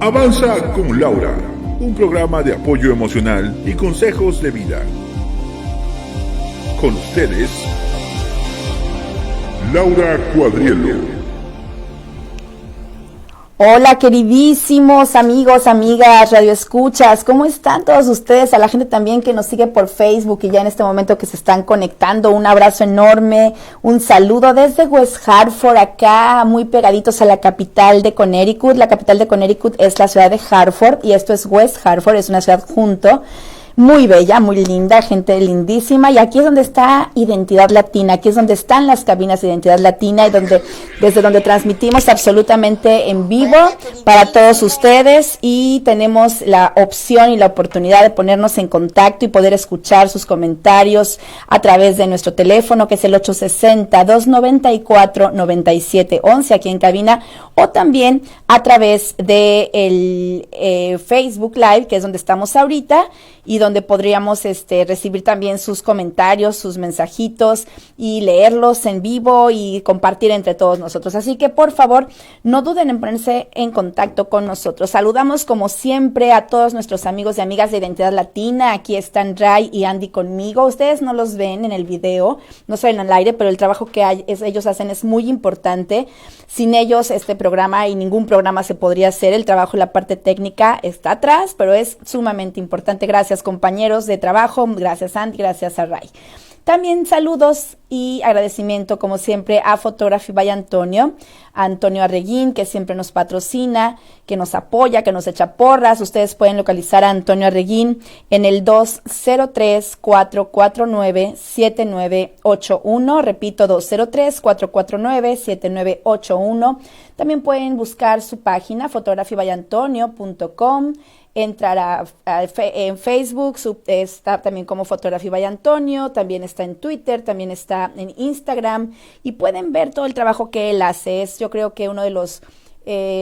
Avanza con Laura, un programa de apoyo emocional y consejos de vida. Con ustedes, Laura Cuadrielo. Hola queridísimos amigos, amigas, radioescuchas, ¿cómo están todos ustedes? A la gente también que nos sigue por Facebook y ya en este momento que se están conectando, un abrazo enorme, un saludo desde West Hartford, acá muy pegaditos a la capital de Connecticut. La capital de Connecticut es la ciudad de Hartford y esto es West Hartford, es una ciudad junto. Muy bella, muy linda, gente lindísima, y aquí es donde está Identidad Latina, aquí es donde están las cabinas de Identidad Latina y desde donde transmitimos absolutamente en vivo para todos ustedes, y tenemos la opción y la oportunidad de ponernos en contacto y poder escuchar sus comentarios a través de nuestro teléfono, que es el 860-294-9711 aquí en cabina, o también a través de el Facebook Live, que es donde estamos ahorita, y donde podríamos recibir también sus comentarios, sus mensajitos y leerlos en vivo y compartir entre todos nosotros. Así que por favor, no duden en ponerse en contacto con nosotros. Saludamos como siempre a todos nuestros amigos y amigas de Identidad Latina. Aquí están Ray y Andy conmigo. Ustedes no los ven en el video, no se ven al aire, pero el trabajo que ellos hacen es muy importante. Sin ellos este programa y ningún programa se podría hacer. El trabajo y la parte técnica está atrás, pero es sumamente importante. Gracias, compañeros de trabajo, gracias Andy, gracias a Ray. También saludos y agradecimiento, como siempre, a Photography by Antonio, a Antonio Arreguín, que siempre nos patrocina, que nos apoya, que nos echa porras. Ustedes pueden localizar a Antonio Arreguín en el 203-449-7981. Repito, 203-449-7981. También pueden buscar su página, photographybyantonio.com. Entrar en Facebook, está también como Photography by Antonio, también está en Twitter, también está en Instagram, y pueden ver todo el trabajo que él hace. Es, yo creo que uno de los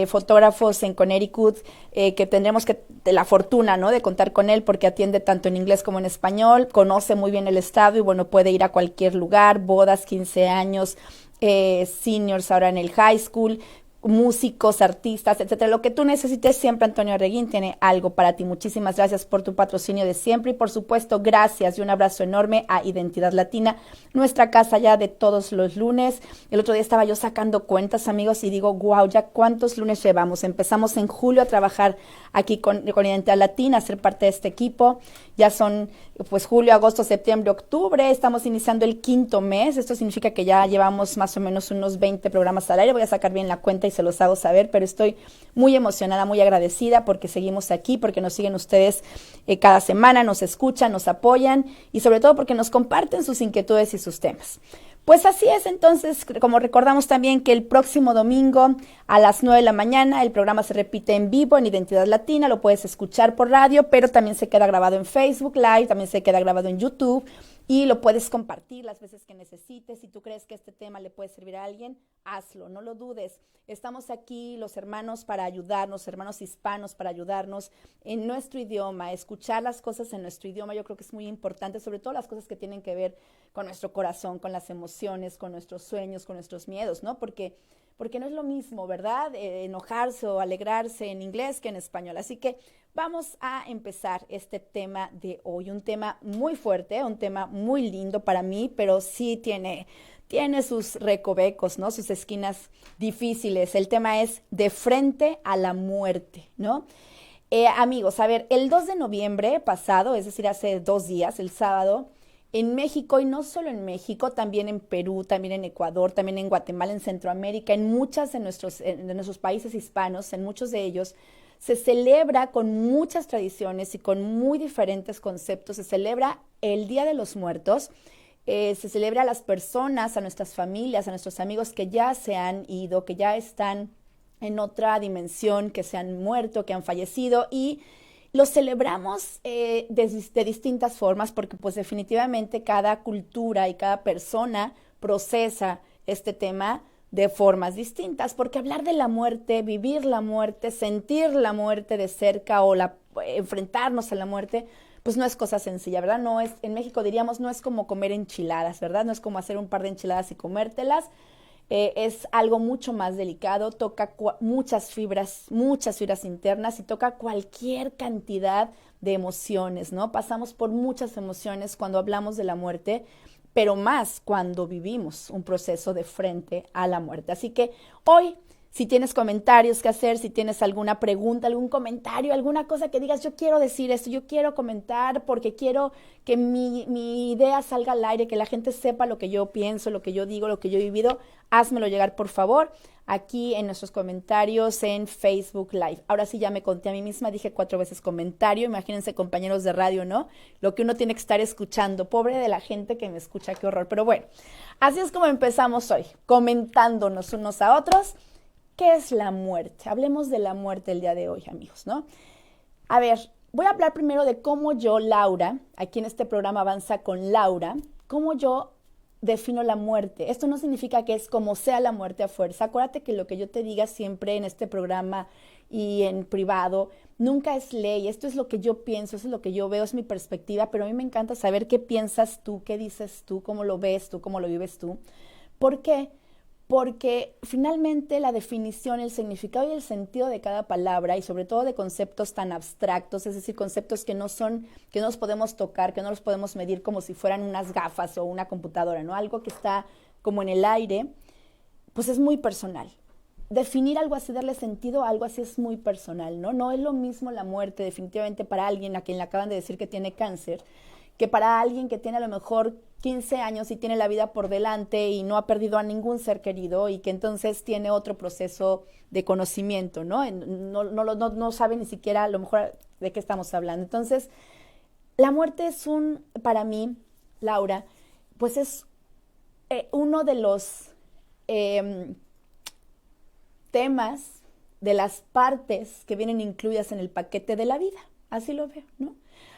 fotógrafos en Connecticut que tendremos la fortuna, ¿no?, de contar con él, porque atiende tanto en inglés como en español, conoce muy bien el estado y bueno, puede ir a cualquier lugar, bodas, 15 años, seniors ahora en el high school, músicos, artistas, etcétera. Lo que tú necesites, siempre Antonio Arreguín tiene algo para ti. Muchísimas gracias por tu patrocinio de siempre, y por supuesto gracias y un abrazo enorme a Identidad Latina, nuestra casa ya de todos los lunes. El otro día estaba yo sacando cuentas, amigos, y digo, wow, ya cuántos lunes llevamos. Empezamos en julio a trabajar aquí con Identidad Latina, a ser parte de este equipo. Ya son pues julio, agosto, septiembre, octubre, estamos iniciando el 5º mes. Esto significa que ya llevamos más o menos unos 20 programas al aire. Voy a sacar bien la cuenta y se los hago saber, pero estoy muy emocionada, muy agradecida porque seguimos aquí, porque nos siguen ustedes cada semana, nos escuchan, nos apoyan y sobre todo porque nos comparten sus inquietudes y sus temas. Pues así es. Entonces, como recordamos también que el próximo domingo a las 9 de la mañana el programa se repite en vivo en Identidad Latina, lo puedes escuchar por radio, pero también se queda grabado en Facebook Live, también se queda grabado en YouTube y lo puedes compartir las veces que necesites. Si tú crees que este tema le puede servir a alguien, hazlo, no lo dudes. Estamos aquí los hermanos para ayudarnos, hermanos hispanos para ayudarnos en nuestro idioma, escuchar las cosas en nuestro idioma. Yo creo que es muy importante, sobre todo las cosas que tienen que ver con nuestro corazón, con las emociones, con nuestros sueños, con nuestros miedos, ¿no? Porque no es lo mismo, ¿verdad? Enojarse o alegrarse en inglés que en español. Así que vamos a empezar este tema de hoy, un tema muy fuerte, un tema muy lindo para mí, pero sí tiene sus recovecos, ¿no?, sus esquinas difíciles. El tema es de frente a la muerte, ¿no? Amigos, a ver, el 2 de noviembre pasado, es decir, hace 2 días, el sábado, en México, y no solo en México, también en Perú, también en Ecuador, también en Guatemala, en Centroamérica, en muchos de nuestros países hispanos, en muchos de ellos, se celebra con muchas tradiciones y con muy diferentes conceptos. Se celebra el Día de los Muertos, se celebra a las personas, a nuestras familias, a nuestros amigos que ya se han ido, que ya están en otra dimensión, que se han muerto, que han fallecido, y lo celebramos de distintas formas, porque pues definitivamente cada cultura y cada persona procesa este tema de formas distintas, porque hablar de la muerte, vivir la muerte, sentir la muerte de cerca o enfrentarnos a la muerte, pues no es cosa sencilla, ¿verdad? No es, en México diríamos, no es como comer enchiladas, ¿verdad? No es como hacer un par de enchiladas y comértelas. Es algo mucho más delicado, toca muchas fibras internas y toca cualquier cantidad de emociones, ¿no? Pasamos por muchas emociones cuando hablamos de la muerte, pero más cuando vivimos un proceso de frente a la muerte. Así que hoy, si tienes comentarios que hacer, si tienes alguna pregunta, algún comentario, alguna cosa que digas, yo quiero decir esto, yo quiero comentar porque quiero que mi idea salga al aire, que la gente sepa lo que yo pienso, lo que yo digo, lo que yo he vivido, házmelo llegar, por favor, aquí en nuestros comentarios en Facebook Live. Ahora sí ya me conté a mí misma, dije 4 veces comentario, imagínense compañeros de radio, ¿no? Lo que uno tiene que estar escuchando, pobre de la gente que me escucha, qué horror. Pero bueno, así es como empezamos hoy, comentándonos unos a otros. ¿Qué es la muerte? Hablemos de la muerte el día de hoy, amigos, ¿no? A ver, voy a hablar primero de cómo yo, Laura, aquí en este programa Avanza con Laura, cómo yo defino la muerte. Esto no significa que es como sea la muerte a fuerza. Acuérdate que lo que yo te diga siempre en este programa y en privado nunca es ley. Esto es lo que yo pienso, eso es lo que yo veo, es mi perspectiva, pero a mí me encanta saber qué piensas tú, qué dices tú, cómo lo ves tú, cómo lo vives tú. ¿Por qué? Porque finalmente la definición, el significado y el sentido de cada palabra y sobre todo de conceptos tan abstractos, es decir, conceptos que no los podemos tocar, que no los podemos medir como si fueran unas gafas o una computadora, ¿no? Algo que está como en el aire, pues es muy personal. Definir algo así, darle sentido a algo así es muy personal, ¿no? No es lo mismo la muerte definitivamente para alguien a quien le acaban de decir que tiene cáncer, que para alguien que tiene a lo mejor 15 años y tiene la vida por delante y no ha perdido a ningún ser querido y que entonces tiene otro proceso de conocimiento, ¿no? No sabe ni siquiera a lo mejor de qué estamos hablando. Entonces, la muerte es para mí, Laura, pues es uno de los temas, de las partes que vienen incluidas en el paquete de la vida. Así lo veo, ¿no?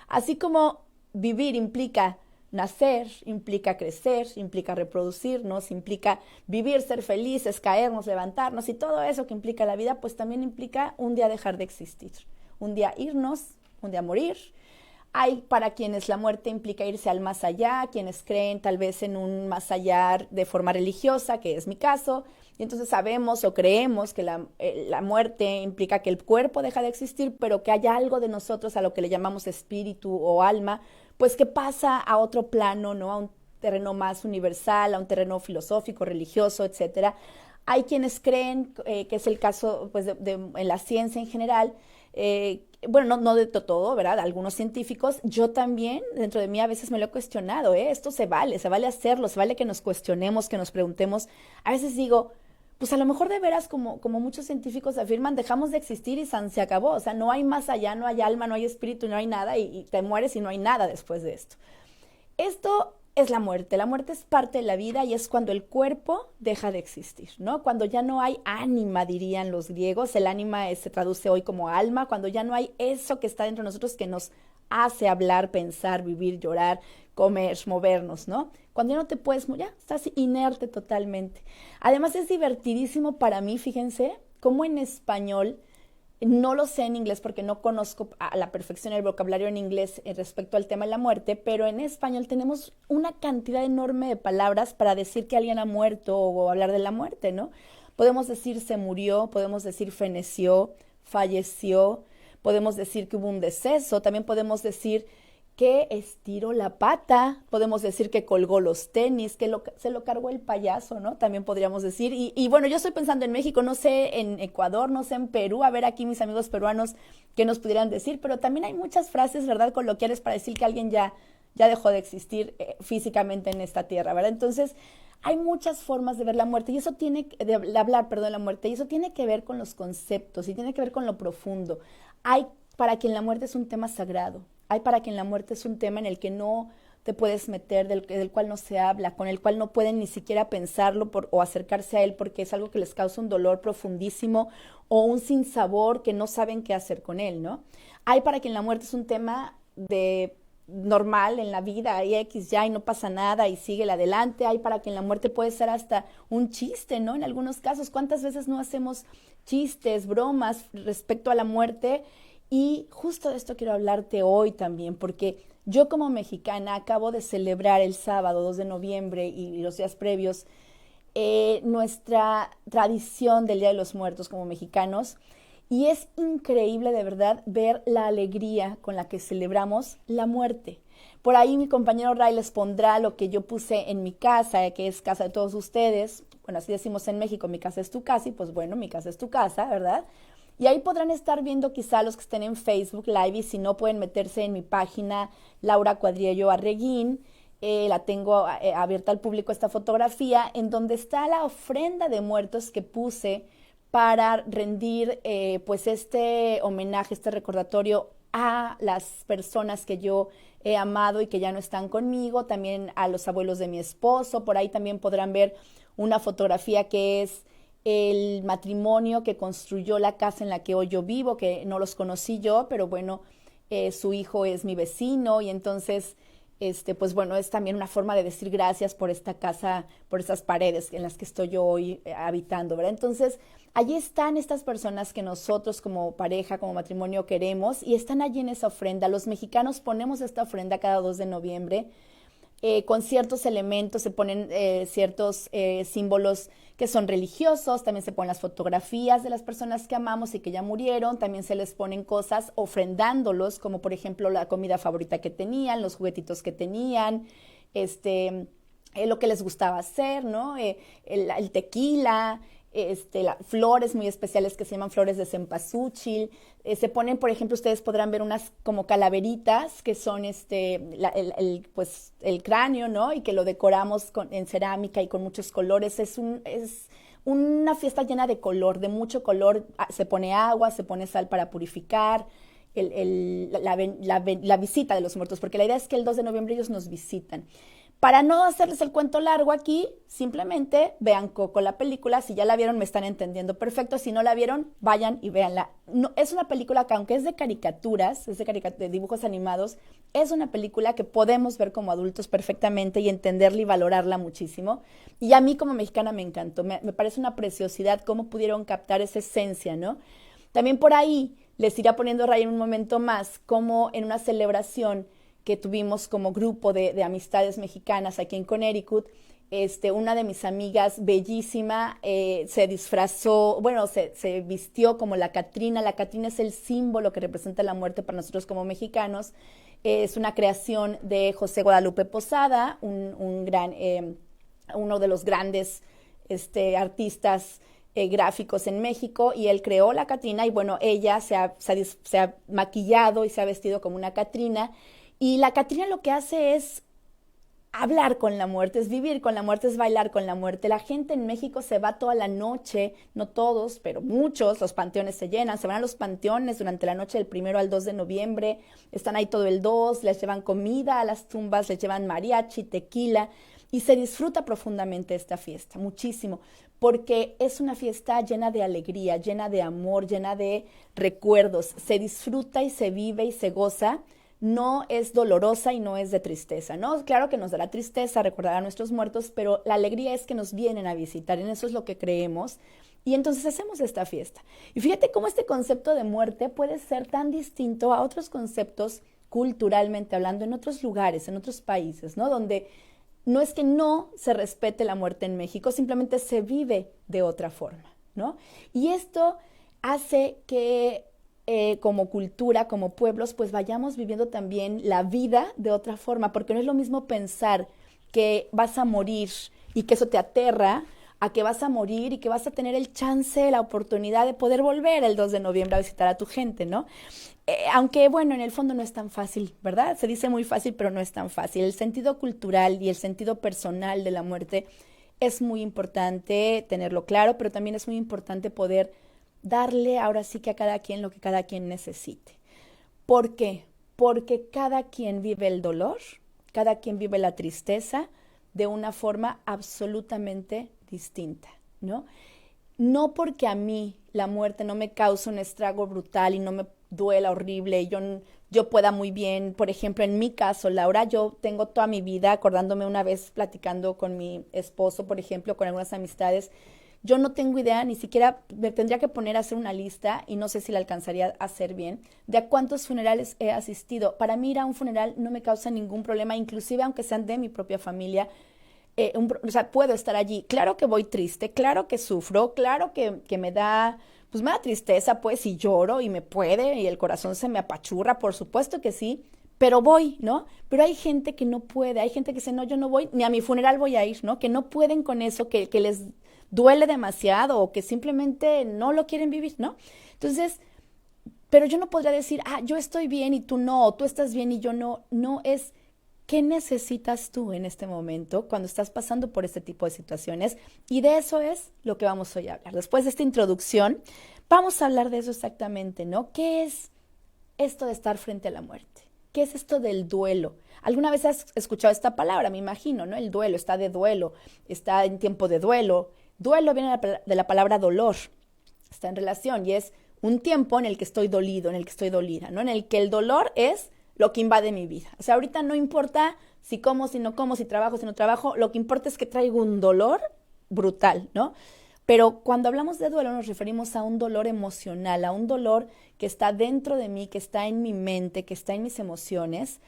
Así como vivir implica nacer, implica crecer, implica reproducirnos, implica vivir, ser felices, caernos, levantarnos y todo eso que implica la vida, pues también implica un día dejar de existir, un día irnos, un día morir. Hay para quienes la muerte implica irse al más allá, quienes creen tal vez en un más allá de forma religiosa, que es mi caso, y entonces sabemos o creemos que la muerte implica que el cuerpo deja de existir, pero que hay algo de nosotros a lo que le llamamos espíritu o alma, pues que pasa a otro plano, ¿no? A un terreno más universal, a un terreno filosófico, religioso, etcétera. Hay quienes creen, que es el caso pues en la ciencia en general, bueno, no de todo, ¿verdad? Algunos científicos, yo también, dentro de mí a veces me lo he cuestionado, esto se vale hacerlo, se vale que nos cuestionemos, que nos preguntemos. A veces digo, pues a lo mejor de veras, como muchos científicos afirman, dejamos de existir y se acabó, o sea, no hay más allá, no hay alma, no hay espíritu, no hay nada y te mueres y no hay nada después de esto. Esto es la muerte es parte de la vida y es cuando el cuerpo deja de existir, ¿no? Cuando ya no hay ánima, dirían los griegos, el ánima se traduce hoy como alma, cuando ya no hay eso que está dentro de nosotros que nos hace hablar, pensar, vivir, llorar, comer, movernos, ¿no? Cuando ya no te puedes, ya estás inerte totalmente. Además es divertidísimo para mí, fíjense, cómo en español, no lo sé en inglés porque no conozco a la perfección el vocabulario en inglés respecto al tema de la muerte, pero en español tenemos una cantidad enorme de palabras para decir que alguien ha muerto o hablar de la muerte, ¿no? Podemos decir se murió, podemos decir feneció, falleció, podemos decir que hubo un deceso, también podemos decir que estiró la pata, podemos decir que colgó los tenis, que se lo cargó el payaso, ¿no? También podríamos decir, y bueno, yo estoy pensando en México, no sé en Ecuador, no sé en Perú, a ver aquí mis amigos peruanos qué nos pudieran decir, pero también hay muchas frases, ¿verdad?, coloquiales para decir que alguien ya dejó de existir físicamente en esta tierra, ¿verdad? Entonces, hay muchas formas de ver la muerte y eso de hablar, de la muerte, y eso tiene que ver con los conceptos y tiene que ver con lo profundo. Hay para quien la muerte es un tema sagrado. Hay para quien la muerte es un tema en el que no te puedes meter, del cual no se habla, con el cual no pueden ni siquiera pensarlo o acercarse a él porque es algo que les causa un dolor profundísimo o un sinsabor que no saben qué hacer con él, ¿no? Hay para quien la muerte es un tema normal en la vida, hay X ya y no pasa nada y síguele adelante. Hay para quien la muerte puede ser hasta un chiste, ¿no? En algunos casos, ¿cuántas veces no hacemos chistes, bromas respecto a la muerte? Y justo de esto quiero hablarte hoy también, porque yo como mexicana acabo de celebrar el sábado 2 de noviembre y los días previos nuestra tradición del Día de los Muertos como mexicanos. Y es increíble de verdad ver la alegría con la que celebramos la muerte. Por ahí mi compañero Ray les pondrá lo que yo puse en mi casa, que es casa de todos ustedes. Bueno, así decimos en México, mi casa es tu casa, y pues bueno, mi casa es tu casa, ¿verdad? Y ahí podrán estar viendo quizá los que estén en Facebook Live, y si no pueden meterse en mi página Laura Cuadriello Arreguín. La tengo abierta al público esta fotografía, en donde está la ofrenda de muertos que puse para rendir pues este homenaje, este recordatorio a las personas que yo he amado y que ya no están conmigo, también a los abuelos de mi esposo. Por ahí también podrán ver una fotografía que es el matrimonio que construyó la casa en la que hoy yo vivo, que no los conocí yo, pero bueno, su hijo es mi vecino, y entonces pues bueno, es también una forma de decir gracias por esta casa, por estas paredes en las que estoy yo hoy habitando, ¿verdad? Entonces, allí están estas personas que nosotros como pareja, como matrimonio queremos, y están allí en esa ofrenda. Los mexicanos ponemos esta ofrenda cada 2 de noviembre, con ciertos elementos, se ponen ciertos símbolos que son religiosos, también se ponen las fotografías de las personas que amamos y que ya murieron, también se les ponen cosas ofrendándolos, como por ejemplo la comida favorita que tenían, los juguetitos que tenían, lo que les gustaba hacer, ¿no? El tequila, flores muy especiales que se llaman flores de cempasúchil. Se ponen, por ejemplo, ustedes podrán ver unas como calaveritas que son pues el cráneo, ¿no? Y que lo decoramos en cerámica y con muchos colores. Es una fiesta llena de color, de mucho color. Se pone agua, se pone sal para purificar la visita de los muertos, porque la idea es que el 2 de noviembre ellos nos visitan. Para no hacerles el cuento largo aquí, simplemente vean Coco, la película. Si ya la vieron, me están entendiendo perfecto. Si no la vieron, vayan y véanla. No, es una película que, aunque es de caricaturas, de dibujos animados, es una película que podemos ver como adultos perfectamente y entenderla y valorarla muchísimo. Y a mí como mexicana me encantó. Me parece una preciosidad cómo pudieron captar esa esencia, ¿no? También por ahí les irá poniendo Ray en un momento más, como en una celebración que tuvimos como grupo de amistades mexicanas aquí en Connecticut, una de mis amigas bellísima se disfrazó, bueno, se vistió como la Catrina. La Catrina es el símbolo que representa la muerte para nosotros como mexicanos. Es una creación de José Guadalupe Posada, uno de los grandes artistas gráficos en México, y él creó la Catrina, y bueno, ella se ha maquillado y se ha vestido como una Catrina. Y la Catrina lo que hace es hablar con la muerte, es vivir con la muerte, es bailar con la muerte. La gente en México se va toda la noche, no todos, pero muchos, los panteones se llenan, se van a los panteones durante la noche del 1 al 2 de noviembre, están ahí todo el 2, les llevan comida a las tumbas, les llevan mariachi, tequila, y se disfruta profundamente esta fiesta, muchísimo, porque es una fiesta llena de alegría, llena de amor, llena de recuerdos. Se disfruta y se vive y se goza. No es dolorosa y no es de tristeza, ¿no? Claro que nos dará tristeza recordar a nuestros muertos, pero la alegría es que nos vienen a visitar, en eso es lo que creemos, y entonces hacemos esta fiesta. Y fíjate cómo este concepto de muerte puede ser tan distinto a otros conceptos culturalmente hablando en otros lugares, en otros países, ¿no? Donde no es que no se respete la muerte en México, simplemente se vive de otra forma, ¿no? Y esto hace que como cultura, como pueblos, pues vayamos viviendo también la vida de otra forma, porque no es lo mismo pensar que vas a morir y que eso te aterra, a que vas a morir y que vas a tener el chance, la oportunidad de poder volver el 2 de noviembre a visitar a tu gente, ¿no? Aunque, bueno, en el fondo no es tan fácil, ¿verdad? Se dice muy fácil, pero no es tan fácil. El sentido cultural y el sentido personal de la muerte es muy importante tenerlo claro, pero también es muy importante poder darle ahora sí que a cada quien lo que cada quien necesite. ¿Por qué? Porque cada quien vive el dolor, cada quien vive la tristeza de una forma absolutamente distinta, ¿no? No porque a mí la muerte no me cause un estrago brutal y no me duela horrible y yo pueda muy bien. Por ejemplo, en mi caso, Laura, yo tengo toda mi vida, acordándome una vez platicando con mi esposo, por ejemplo, con algunas amistades, yo no tengo idea, ni siquiera me tendría que poner a hacer una lista, y no sé si la alcanzaría a hacer bien, de a cuántos funerales he asistido. Para mí ir a un funeral no me causa ningún problema, inclusive aunque sean de mi propia familia. o sea, puedo estar allí. Claro que voy triste, claro que sufro, claro que me da, pues me da tristeza, pues, y lloro y me puede, y el corazón se me apachurra, por supuesto que sí, pero voy, ¿no? Pero hay gente que no puede, hay gente que dice, no, yo no voy, ni a mi funeral voy a ir, ¿no? Que no pueden con eso, que les duele demasiado o que simplemente no lo quieren vivir, ¿no? Entonces, pero yo no podría decir, yo estoy bien y tú no, o tú estás bien y yo no. No es qué necesitas tú en este momento cuando estás pasando por este tipo de situaciones. Y de eso es lo que vamos hoy a hablar. Después de esta introducción, vamos a hablar de eso exactamente, ¿no? ¿Qué es esto de estar frente a la muerte? ¿Qué es esto del duelo? ¿Alguna vez has escuchado esta palabra? Me imagino, ¿no? El duelo, está de duelo, está en tiempo de duelo. Duelo viene de la palabra dolor, está en relación y es un tiempo en el que estoy dolido, en el que estoy dolida, ¿no? En el que el dolor es lo que invade mi vida. O sea, ahorita no importa si como, si no como, si trabajo, si no trabajo, lo que importa es que traigo un dolor brutal, ¿no? Pero cuando hablamos de duelo nos referimos a un dolor emocional, a un dolor que está dentro de mí, que está en mi mente, que está en mis emociones.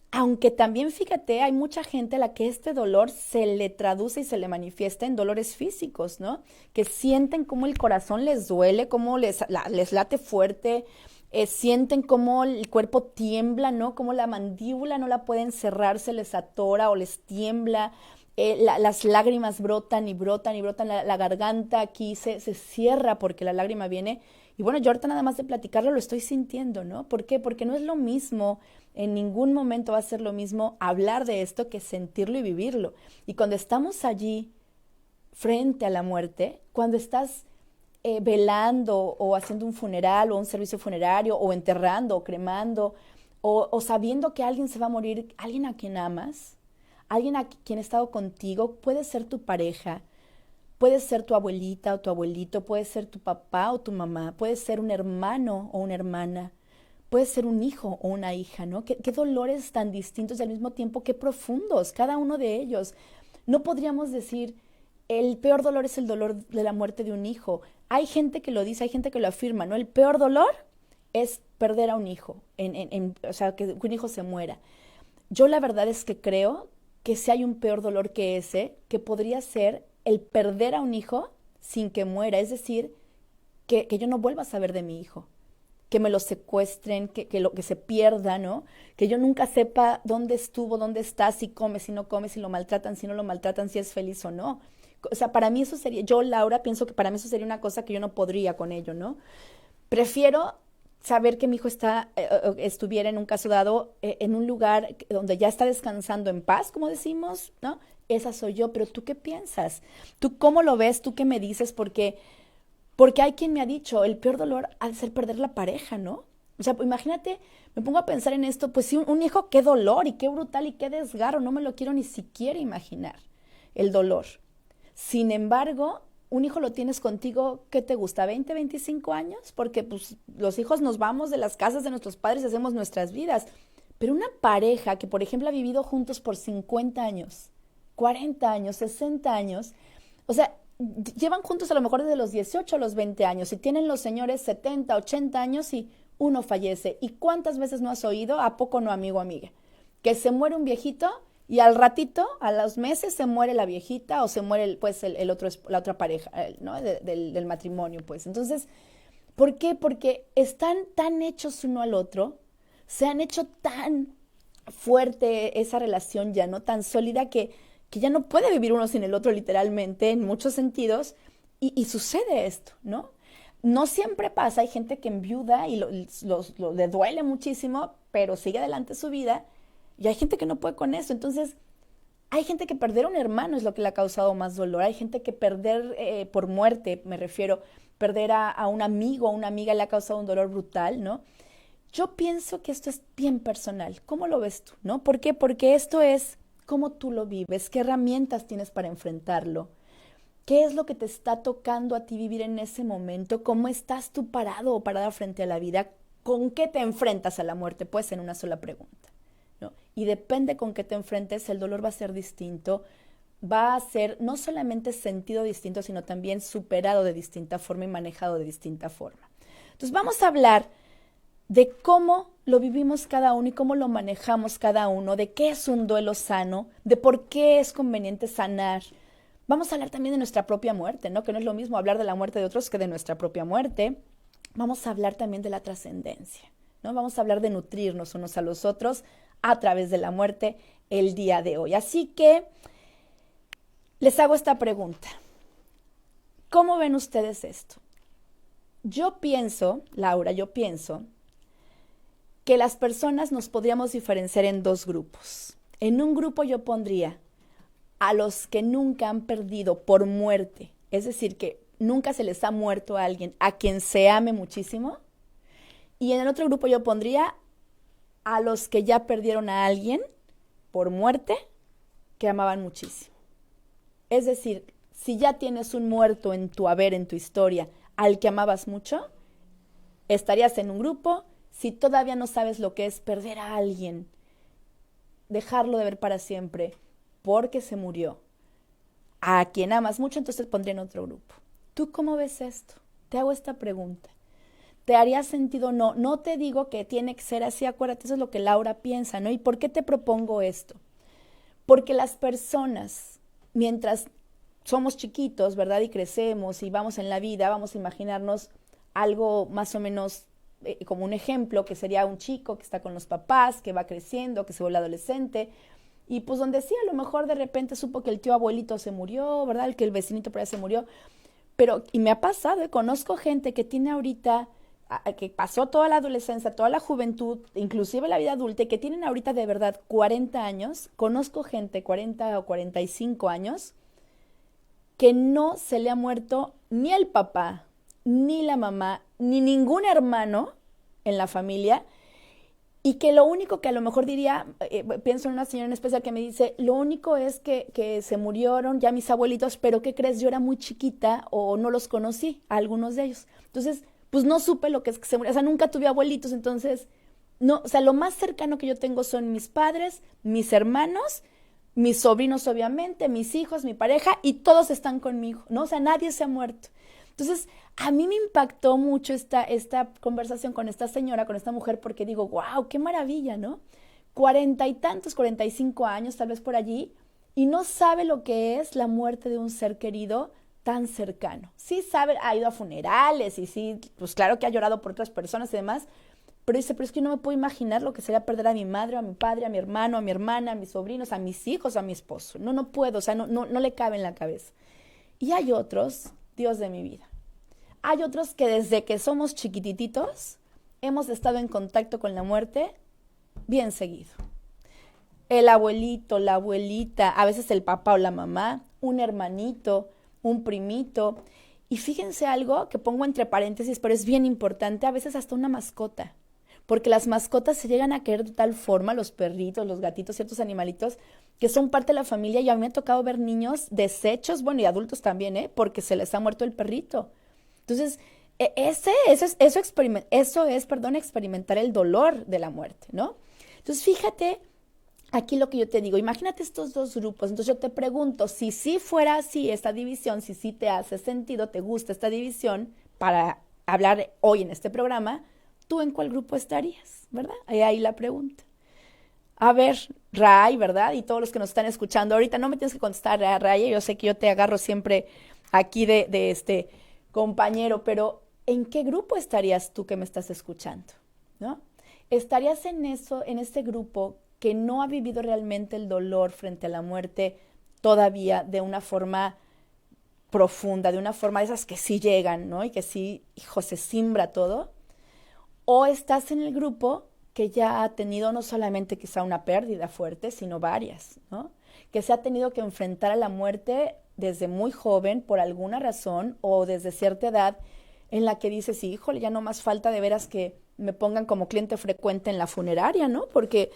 Aunque también, fíjate, hay mucha gente a la que este dolor se le traduce y se le manifiesta en dolores físicos, ¿no? Que sienten cómo el corazón les duele, cómo les late fuerte, sienten cómo el cuerpo tiembla, ¿no? Cómo la mandíbula no la pueden cerrar, se les atora o les tiembla, las lágrimas brotan y brotan y brotan, la garganta aquí se cierra porque la lágrima viene. Y bueno, yo ahorita nada más de platicarlo lo estoy sintiendo, ¿no? ¿Por qué? Porque no es lo mismo, en ningún momento va a ser lo mismo hablar de esto que sentirlo y vivirlo. Y cuando estamos allí frente a la muerte, cuando estás velando o haciendo un funeral o un servicio funerario o enterrando o cremando o sabiendo que alguien se va a morir, alguien a quien amas, alguien a quien ha estado contigo, puede ser tu pareja, puede ser tu abuelita o tu abuelito, puede ser tu papá o tu mamá, puede ser un hermano o una hermana, puede ser un hijo o una hija, ¿no? Qué dolores tan distintos y al mismo tiempo qué profundos, cada uno de ellos. No podríamos decir, el peor dolor es el dolor de la muerte de un hijo. Hay gente que lo dice, hay gente que lo afirma, ¿no? El peor dolor es perder a un hijo, o sea, que un hijo se muera. Yo la verdad es que creo que si hay un peor dolor que ese, que podría ser el perder a un hijo sin que muera, es decir, que yo no vuelva a saber de mi hijo, que me lo secuestren, que se pierda, ¿no? Que yo nunca sepa dónde estuvo, dónde está, si come, si no come, si lo maltratan, si no lo maltratan, si es feliz o no. O sea, para mí eso sería, yo Laura pienso que para mí eso sería una cosa que yo no podría con ello, ¿no? Prefiero saber que mi hijo estuviera en un caso dado en un lugar donde ya está descansando en paz, como decimos, ¿no? Esa soy yo, pero ¿tú qué piensas? ¿Tú cómo lo ves? ¿Tú qué me dices? Porque hay quien me ha dicho, el peor dolor ha de ser perder la pareja, ¿no? O sea, imagínate, me pongo a pensar en esto, pues sí, un hijo, qué dolor y qué brutal y qué desgarro, no me lo quiero ni siquiera imaginar, el dolor. Sin embargo, un hijo lo tienes contigo, ¿qué te gusta? ¿20, 25 años? Porque pues los hijos nos vamos de las casas de nuestros padres y hacemos nuestras vidas. Pero una pareja que, por ejemplo, ha vivido juntos por 50 años, 40 años, 60 años, o sea, llevan juntos a lo mejor desde los 18 a los 20 años y tienen los señores 70, 80 años y uno fallece. ¿Y cuántas veces no has oído? ¿A poco no, amigo o amiga? Que se muere un viejito y al ratito, a los meses, se muere la viejita o se muere pues la otra pareja, ¿no? Del matrimonio, pues. Entonces, ¿por qué? Porque están tan hechos uno al otro, se han hecho tan fuerte esa relación ya, ¿no? Tan sólida que ya no puede vivir uno sin el otro literalmente en muchos sentidos y sucede esto, ¿no? No siempre pasa, hay gente que enviuda y le duele muchísimo, pero sigue adelante su vida y hay gente que no puede con eso. Entonces, hay gente que perder a un hermano es lo que le ha causado más dolor, hay gente que perder por muerte, me refiero, perder a un amigo o una amiga le ha causado un dolor brutal, ¿no? Yo pienso que esto es bien personal. ¿Cómo lo ves tú, no? ¿Por qué? Porque esto es cómo tú lo vives, qué herramientas tienes para enfrentarlo, qué es lo que te está tocando a ti vivir en ese momento, cómo estás tú parado o parada frente a la vida, con qué te enfrentas a la muerte, pues en una sola pregunta, ¿no? Y depende con qué te enfrentes, el dolor va a ser distinto, va a ser no solamente sentido distinto, sino también superado de distinta forma y manejado de distinta forma. Entonces vamos a hablar de cómo lo vivimos cada uno y cómo lo manejamos cada uno, de qué es un duelo sano, de por qué es conveniente sanar. Vamos a hablar también de nuestra propia muerte, ¿no? Que no es lo mismo hablar de la muerte de otros que de nuestra propia muerte. Vamos a hablar también de la trascendencia, ¿no? Vamos a hablar de nutrirnos unos a los otros a través de la muerte el día de hoy. Así que les hago esta pregunta. ¿Cómo ven ustedes esto? Yo pienso, Laura, que las personas nos podríamos diferenciar en dos grupos. En un grupo yo pondría a los que nunca han perdido por muerte, es decir, que nunca se les ha muerto a alguien a quien se ame muchísimo. Y en el otro grupo yo pondría a los que ya perdieron a alguien por muerte que amaban muchísimo. Es decir, si ya tienes un muerto en tu haber, en tu historia, al que amabas mucho, estarías en un grupo. Si todavía no sabes lo que es perder a alguien, dejarlo de ver para siempre porque se murió, a quien amas mucho, entonces te pondría en otro grupo. ¿Tú cómo ves esto? Te hago esta pregunta. ¿Te haría sentido? No, no te digo que tiene que ser así, acuérdate, eso es lo que Laura piensa, ¿no? ¿Y por qué te propongo esto? Porque las personas, mientras somos chiquitos, ¿verdad? Y crecemos y vamos en la vida, vamos a imaginarnos algo más o menos como un ejemplo, que sería un chico que está con los papás, que va creciendo, que se vuelve adolescente, y pues donde sí, a lo mejor de repente supo que el tío abuelito se murió, ¿verdad? Que el vecinito por ahí se murió, pero, y me ha pasado, conozco gente que tiene ahorita, que pasó toda la adolescencia, toda la juventud, inclusive la vida adulta, y que tienen ahorita de verdad 40 años, conozco gente 40 o 45 años, que no se le ha muerto ni el papá, ni la mamá, ni ningún hermano en la familia, y que lo único que a lo mejor diría, pienso en una señora en especial que me dice, lo único es que se murieron ya mis abuelitos, pero ¿qué crees? Yo era muy chiquita o no los conocí, a algunos de ellos. Entonces, pues no supe lo que es que se murió, o sea, nunca tuve abuelitos, entonces, no, o sea, lo más cercano que yo tengo son mis padres, mis hermanos, mis sobrinos obviamente, mis hijos, mi pareja, y todos están conmigo, ¿no? O sea, nadie se ha muerto. Entonces, a mí me impactó mucho esta conversación con esta señora, con esta mujer, porque digo, wow, qué maravilla, ¿no? 40 y tantos, 45 años, tal vez por allí, y no sabe lo que es la muerte de un ser querido tan cercano. Sí sabe, ha ido a funerales, y sí, pues claro que ha llorado por otras personas y demás, pero dice, pero es que no me puedo imaginar lo que sería perder a mi madre, a mi padre, a mi hermano, a mi hermana, a mis sobrinos, a mis hijos, a mi esposo. No, no puedo, o sea, no le cabe en la cabeza. Y hay otros, Dios de mi vida, hay otros que desde que somos chiquitititos hemos estado en contacto con la muerte bien seguido. El abuelito, la abuelita, a veces el papá o la mamá, un hermanito, un primito. Y fíjense algo que pongo entre paréntesis, pero es bien importante, a veces hasta una mascota. Porque las mascotas se llegan a querer de tal forma, los perritos, los gatitos, ciertos animalitos, que son parte de la familia, y a mí me ha tocado ver niños deshechos, bueno, y adultos también, porque se les ha muerto el perrito. Entonces, eso es experimentar el dolor de la muerte, ¿no? Entonces, fíjate aquí lo que yo te digo, imagínate estos dos grupos. Entonces yo te pregunto, si sí fuera así esta división, si sí te hace sentido, te gusta esta división para hablar hoy en este programa, ¿tú en cuál grupo estarías? ¿Verdad? Ahí la pregunta. A ver, Ray, ¿verdad? Y todos los que nos están escuchando, ahorita no me tienes que contestar, Ray, yo sé que yo te agarro siempre aquí de este compañero, pero ¿en qué grupo estarías tú que me estás escuchando? ¿No? ¿Estarías en este grupo que no ha vivido realmente el dolor frente a la muerte todavía de una forma profunda, de una forma de esas que sí llegan, ¿no? Y que sí, hijo, se simbra todo? ¿O estás en el grupo que ya ha tenido no solamente quizá una pérdida fuerte, sino varias, ¿no? Que se ha tenido que enfrentar a la muerte desde muy joven por alguna razón o desde cierta edad en la que dices, híjole, ya no más falta de veras que me pongan como cliente frecuente en la funeraria, ¿no? Porque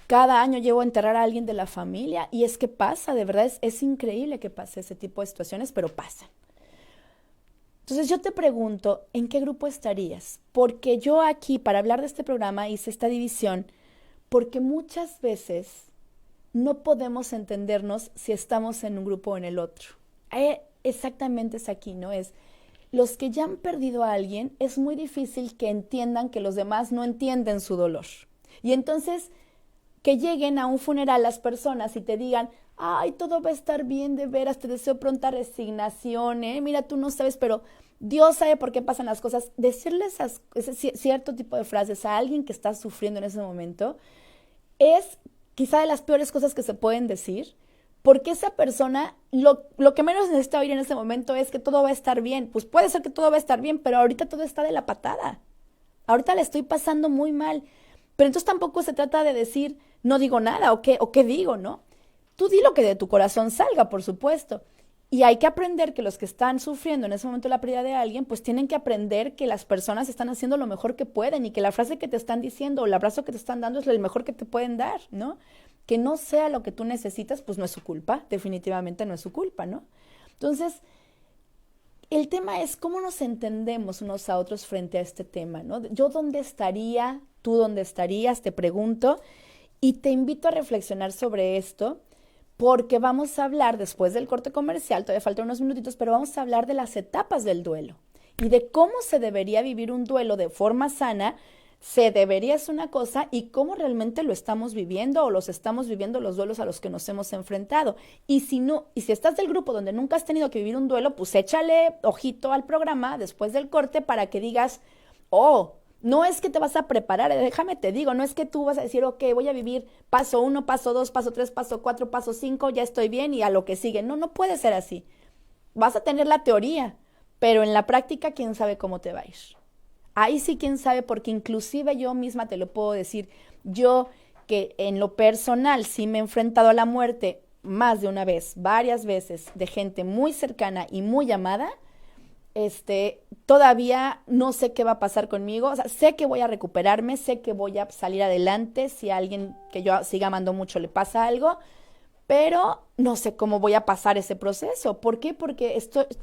cada año llevo a enterrar a alguien de la familia y es que pasa, de verdad es increíble que pase ese tipo de situaciones, pero pasan. Entonces yo te pregunto, ¿en qué grupo estarías? Porque yo aquí, para hablar de este programa, hice esta división, porque muchas veces no podemos entendernos si estamos en un grupo o en el otro. Exactamente es aquí, ¿no? Es los que ya han perdido a alguien, es muy difícil que entiendan que los demás no entienden su dolor. Y entonces, que lleguen a un funeral las personas y te digan, ay, todo va a estar bien, de veras, te deseo pronta resignación, mira, tú no sabes, pero Dios sabe por qué pasan las cosas. Decirle ese cierto tipo de frases a alguien que está sufriendo en ese momento es quizá de las peores cosas que se pueden decir, porque esa persona lo que menos necesita oír en ese momento es que todo va a estar bien. Pues puede ser que todo va a estar bien, pero ahorita todo está de la patada. Ahorita le estoy pasando muy mal. Pero entonces tampoco se trata de decir, no digo nada, o qué digo, ¿no? Tú di lo que de tu corazón salga, por supuesto. Y hay que aprender que los que están sufriendo en ese momento la pérdida de alguien, pues tienen que aprender que las personas están haciendo lo mejor que pueden y que la frase que te están diciendo o el abrazo que te están dando es el mejor que te pueden dar, ¿no? Que no sea lo que tú necesitas, pues no es su culpa, definitivamente no es su culpa, ¿no? Entonces, el tema es cómo nos entendemos unos a otros frente a este tema, ¿no? Yo dónde estaría, tú dónde estarías, te pregunto, y te invito a reflexionar sobre esto, porque vamos a hablar después del corte comercial, todavía faltan unos minutitos, pero vamos a hablar de las etapas del duelo y de cómo se debería vivir un duelo de forma sana. Se debería es una cosa y cómo realmente lo estamos viviendo o los estamos viviendo los duelos a los que nos hemos enfrentado. Y si no, y si estás del grupo donde nunca has tenido que vivir un duelo, pues échale ojito al programa después del corte para que digas, oh, no es que te vas a preparar, déjame te digo, no es que tú vas a decir, ok, voy a vivir paso 1, paso 2, paso 3, paso 4, paso 5, ya estoy bien y a lo que sigue. No, no puede ser así. Vas a tener la teoría, pero en la práctica, quién sabe cómo te va a ir. Ahí sí, quién sabe, porque inclusive yo misma te lo puedo decir, yo que en lo personal sí me he enfrentado a la muerte más de una vez, varias veces, de gente muy cercana y muy amada, todavía no sé qué va a pasar conmigo, o sea, sé que voy a recuperarme, sé que voy a salir adelante si a alguien que yo siga amando mucho le pasa algo, pero no sé cómo voy a pasar ese proceso. ¿Por qué? Porque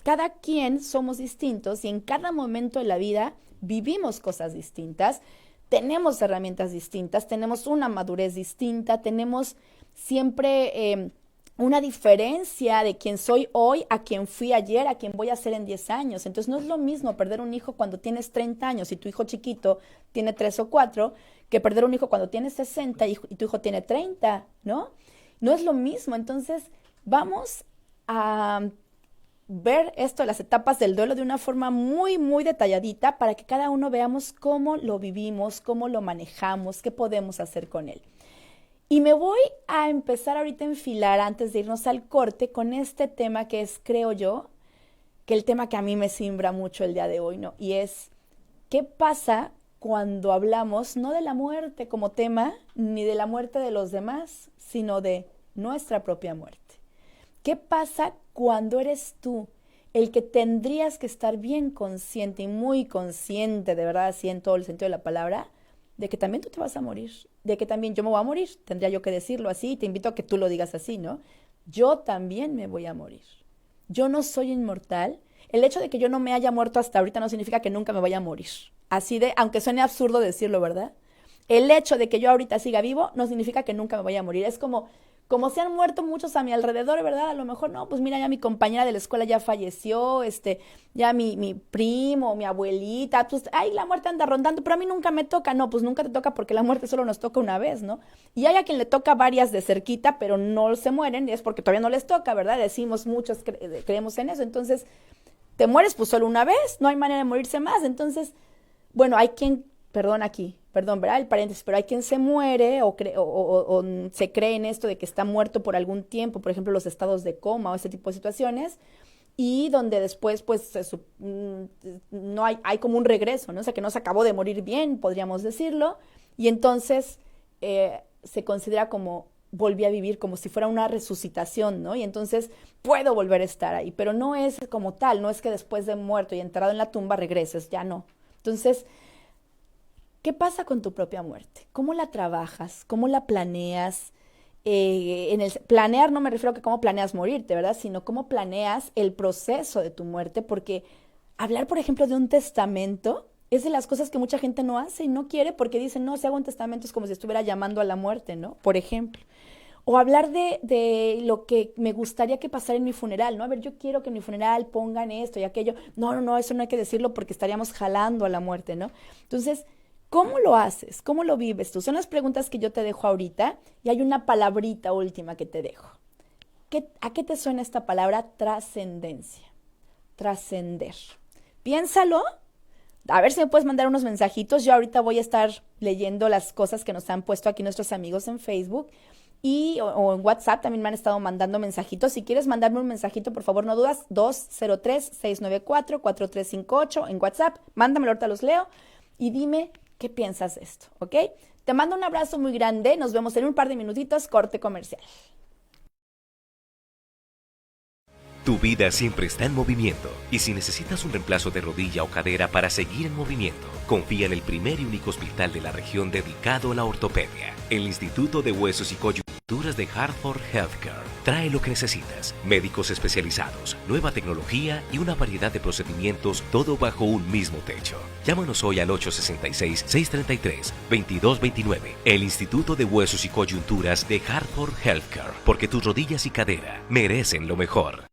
cada quien somos distintos y en cada momento de la vida vivimos cosas distintas, tenemos herramientas distintas, tenemos una madurez distinta, tenemos siempre una diferencia de quién soy hoy a quien fui ayer, a quien voy a ser en 10 años. Entonces no es lo mismo perder un hijo cuando tienes 30 años y tu hijo chiquito tiene 3 o 4, que perder un hijo cuando tienes 60 y tu hijo tiene 30, ¿no? No es lo mismo. Entonces vamos a ver esto, las etapas del duelo de una forma muy, muy detalladita para que cada uno veamos cómo lo vivimos, cómo lo manejamos, qué podemos hacer con él. Y me voy a empezar ahorita a enfilar antes de irnos al corte con este tema que es, creo yo, que el tema que a mí me simbra mucho el día de hoy, ¿no? Y es, ¿qué pasa cuando hablamos no de la muerte como tema, ni de la muerte de los demás, sino de nuestra propia muerte? ¿Qué pasa cuando eres tú el que tendrías que estar bien consciente y muy consciente, de verdad, así en todo el sentido de la palabra, de que también tú te vas a morir, de que también yo me voy a morir, tendría yo que decirlo así, y te invito a que tú lo digas así, ¿no? Yo también me voy a morir. Yo no soy inmortal. El hecho de que yo no me haya muerto hasta ahorita no significa que nunca me vaya a morir. Así de, aunque suene absurdo decirlo, ¿verdad? El hecho de que yo ahorita siga vivo no significa que nunca me vaya a morir. Es como se han muerto muchos a mi alrededor, ¿verdad? A lo mejor no, pues mira, ya mi compañera de la escuela ya falleció, ya mi primo, mi abuelita, pues, ay, la muerte anda rondando, pero a mí nunca me toca. No, pues nunca te toca porque la muerte solo nos toca una vez, ¿no? Y hay a quien le toca varias de cerquita, pero no se mueren, y es porque todavía no les toca, ¿verdad? Decimos, muchos creemos en eso. Entonces, te mueres pues solo una vez, no hay manera de morirse más. Entonces, bueno, hay quien, perdón, ¿verdad? El paréntesis, pero hay quien se muere o se cree en esto de que está muerto por algún tiempo, por ejemplo, los estados de coma o ese tipo de situaciones, y donde después, pues, no hay como un regreso, ¿no? O sea, que no se acabó de morir bien, podríamos decirlo, y entonces se considera como volví a vivir, como si fuera una resucitación, ¿no? Y entonces puedo volver a estar ahí, pero no es como tal, no es que después de muerto y enterrado en la tumba regreses, ya no. Entonces, ¿qué pasa con tu propia muerte? ¿Cómo la trabajas? ¿Cómo la planeas? Planear no me refiero a que cómo planeas morirte, ¿verdad? Sino cómo planeas el proceso de tu muerte, porque hablar, por ejemplo, de un testamento es de las cosas que mucha gente no hace y no quiere porque dicen, no, si hago un testamento es como si estuviera llamando a la muerte, ¿no? Por ejemplo. O hablar de lo que me gustaría que pasara en mi funeral, ¿no? A ver, yo quiero que en mi funeral pongan esto y aquello. No, no, no, eso no hay que decirlo porque estaríamos jalando a la muerte, ¿no? Entonces, ¿cómo lo haces? ¿Cómo lo vives tú? Son las preguntas que yo te dejo ahorita y hay una palabrita última que te dejo. ¿A qué te suena esta palabra trascendencia? Trascender. Piénsalo. A ver si me puedes mandar unos mensajitos. Yo ahorita voy a estar leyendo las cosas que nos han puesto aquí nuestros amigos en Facebook o en WhatsApp también me han estado mandando mensajitos. Si quieres mandarme un mensajito, por favor, no dudas, 203-694-4358 en WhatsApp. Mándamelo, ahorita los leo y dime qué piensas de esto, ¿ok? Te mando un abrazo muy grande. Nos vemos en un par de minutitos, corte comercial. Tu vida siempre está en movimiento y si necesitas un reemplazo de rodilla o cadera para seguir en movimiento, confía en el primer y único hospital de la región dedicado a la ortopedia, el Instituto de Huesos y Coyunturas de Hartford Healthcare. Trae lo que necesitas, médicos especializados, nueva tecnología y una variedad de procedimientos, todo bajo un mismo techo. Llámanos hoy al 866-633-2229, el Instituto de Huesos y Coyunturas de Hartford Healthcare, porque tus rodillas y cadera merecen lo mejor.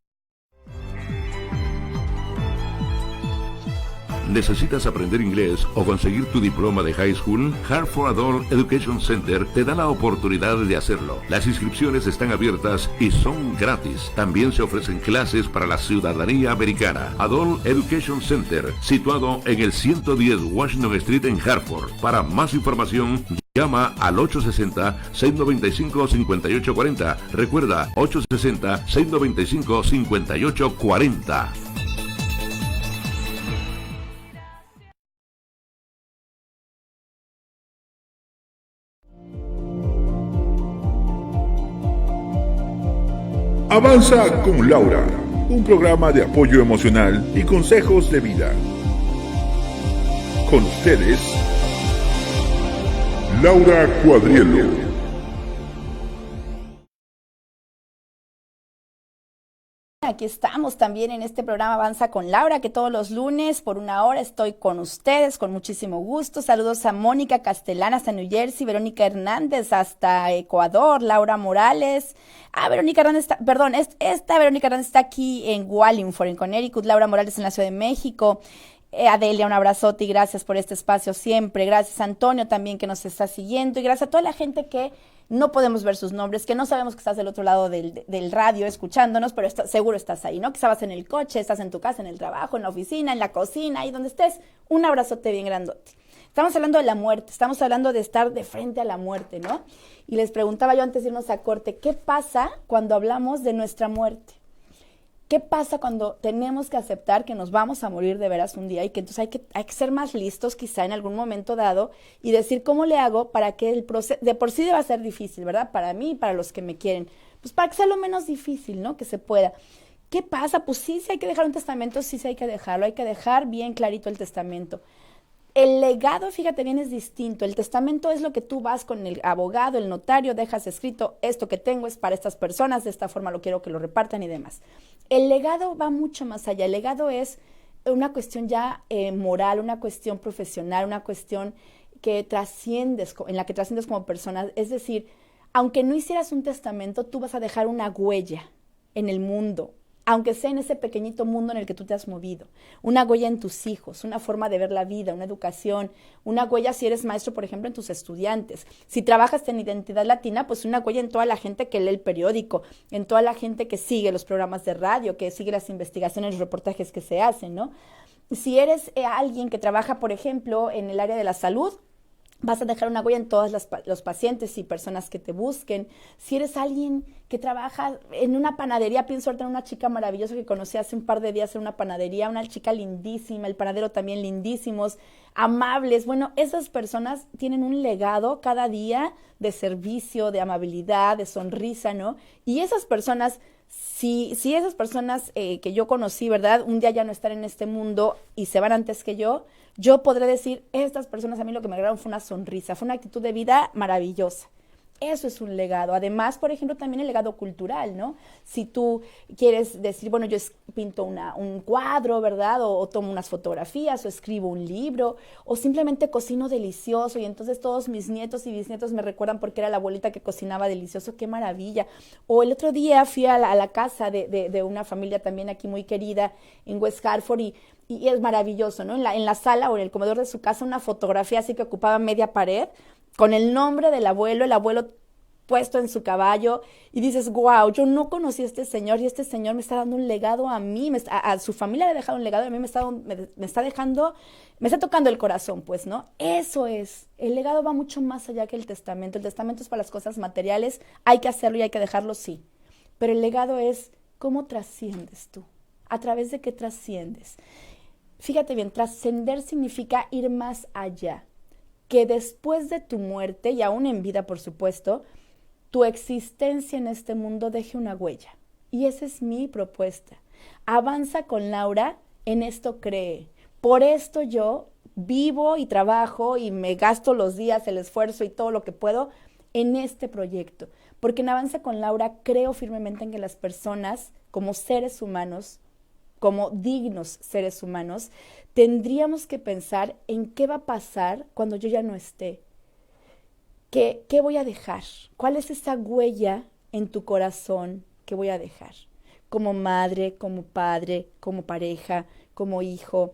¿Necesitas aprender inglés o conseguir tu diploma de high school? Hartford Adult Education Center te da la oportunidad de hacerlo. Las inscripciones están abiertas y son gratis. También se ofrecen clases para la ciudadanía americana. Adult Education Center, situado en el 110 Washington Street en Hartford. Para más información, llama al 860-695-5840. Recuerda, 860-695-5840. Avanza con Laura, un programa de apoyo emocional y consejos de vida. Con ustedes, Laura Cuadrielo. Aquí estamos también en este programa Avanza con Laura, que todos los lunes por una hora estoy con ustedes con muchísimo gusto. Saludos a Mónica Castellana hasta New Jersey, Verónica Hernández hasta Ecuador, Laura Morales. Verónica Hernández esta Verónica Hernández está aquí en Wallingford, en Connecticut, Laura Morales en la Ciudad de México. Adelia, un abrazote y gracias por este espacio siempre. Gracias a Antonio también que nos está siguiendo y gracias a toda la gente que no podemos ver sus nombres, que no sabemos que estás del otro lado del radio escuchándonos, pero seguro estás ahí, ¿no? Que estabas en el coche, estás en tu casa, en el trabajo, en la oficina, en la cocina, ahí donde estés. Un abrazote bien grandote. Estamos hablando de la muerte, estamos hablando de estar de frente a la muerte, ¿no? Y les preguntaba yo antes de irnos a corte, ¿qué pasa cuando hablamos de nuestra muerte? ¿Qué pasa cuando tenemos que aceptar que nos vamos a morir de veras un día y que entonces hay que ser más listos quizá en algún momento dado y decir cómo le hago para que el proceso, de por sí deba ser difícil, ¿verdad? Para mí y para los que me quieren, pues para que sea lo menos difícil, ¿no? Que se pueda. ¿Qué pasa? Pues sí hay que dejar un testamento, sí hay que dejarlo, hay que dejar bien clarito el testamento. El legado, fíjate bien, es distinto. El testamento es lo que tú vas con el abogado, el notario, dejas escrito, esto que tengo es para estas personas, de esta forma lo quiero que lo repartan y demás. El legado va mucho más allá. El legado es una cuestión ya moral, una cuestión profesional, una cuestión que trasciendes, en la que trasciendes como persona. Es decir, aunque no hicieras un testamento, tú vas a dejar una huella en el mundo, aunque sea en ese pequeñito mundo en el que tú te has movido, una huella en tus hijos, una forma de ver la vida, una educación, una huella si eres maestro, por ejemplo, en tus estudiantes. Si trabajas en Identidad Latina, pues una huella en toda la gente que lee el periódico, en toda la gente que sigue los programas de radio, que sigue las investigaciones, los reportajes que se hacen, ¿no? Si eres alguien que trabaja, por ejemplo, en el área de la salud, vas a dejar una huella en todos los pacientes y personas que te busquen. Si eres alguien que trabaja en una panadería, pienso ahorita en una chica maravillosa que conocí hace un par de días en una panadería, una chica lindísima, el panadero también lindísimos, amables. Bueno, esas personas tienen un legado cada día de servicio, de amabilidad, de sonrisa, ¿no? Y esas personas, si esas personas que yo conocí, ¿verdad? Un día ya no están en este mundo y se van antes que yo podré decir, estas personas a mí lo que me agregaron fue una sonrisa, fue una actitud de vida maravillosa. Eso es un legado. Además, por ejemplo, también el legado cultural, ¿no? Si tú quieres decir, bueno, yo pinto un cuadro, ¿verdad? O tomo unas fotografías, o escribo un libro, o simplemente cocino delicioso, y entonces todos mis nietos y bisnietos me recuerdan porque era la abuelita que cocinaba delicioso, ¡qué maravilla! O el otro día fui a la casa de una familia también aquí muy querida en West Hartford, y es maravilloso, ¿no? En la sala o en el comedor de su casa, una fotografía así que ocupaba media pared, con el nombre del abuelo, el abuelo puesto en su caballo, y dices, wow, yo no conocí a este señor, y este señor me está dando un legado a mí, a su familia le ha dejado un legado, y a mí me está tocando el corazón, pues, ¿no? Eso es, el legado va mucho más allá que el testamento es para las cosas materiales, hay que hacerlo y hay que dejarlo, sí, pero el legado es cómo trasciendes tú, a través de qué trasciendes. Fíjate bien, trascender significa ir más allá, que después de tu muerte, y aún en vida, por supuesto, tu existencia en este mundo deje una huella. Y esa es mi propuesta. Avanza con Laura, en esto cree. Por esto yo vivo y trabajo y me gasto los días, el esfuerzo y todo lo que puedo en este proyecto. Porque en Avanza con Laura creo firmemente en que las personas, como seres humanos, como dignos seres humanos, tendríamos que pensar en qué va a pasar cuando yo ya no esté. ¿Qué voy a dejar? ¿Cuál es esa huella en tu corazón que voy a dejar? Como madre, como padre, como pareja, como hijo,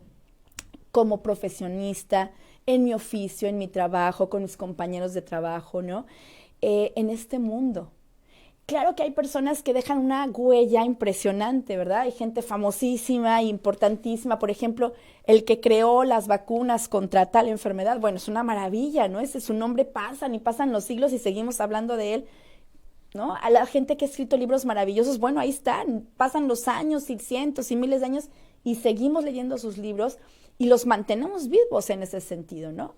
como profesionista, en mi oficio, en mi trabajo, con mis compañeros de trabajo, ¿no? En este mundo. Claro que hay personas que dejan una huella impresionante, ¿verdad? Hay gente famosísima, importantísima, por ejemplo, el que creó las vacunas contra tal enfermedad, bueno, es una maravilla, ¿no? Ese su nombre pasan los siglos y seguimos hablando de él, ¿no? A la gente que ha escrito libros maravillosos, bueno, ahí están, pasan los años y cientos y miles de años y seguimos leyendo sus libros y los mantenemos vivos en ese sentido, ¿no?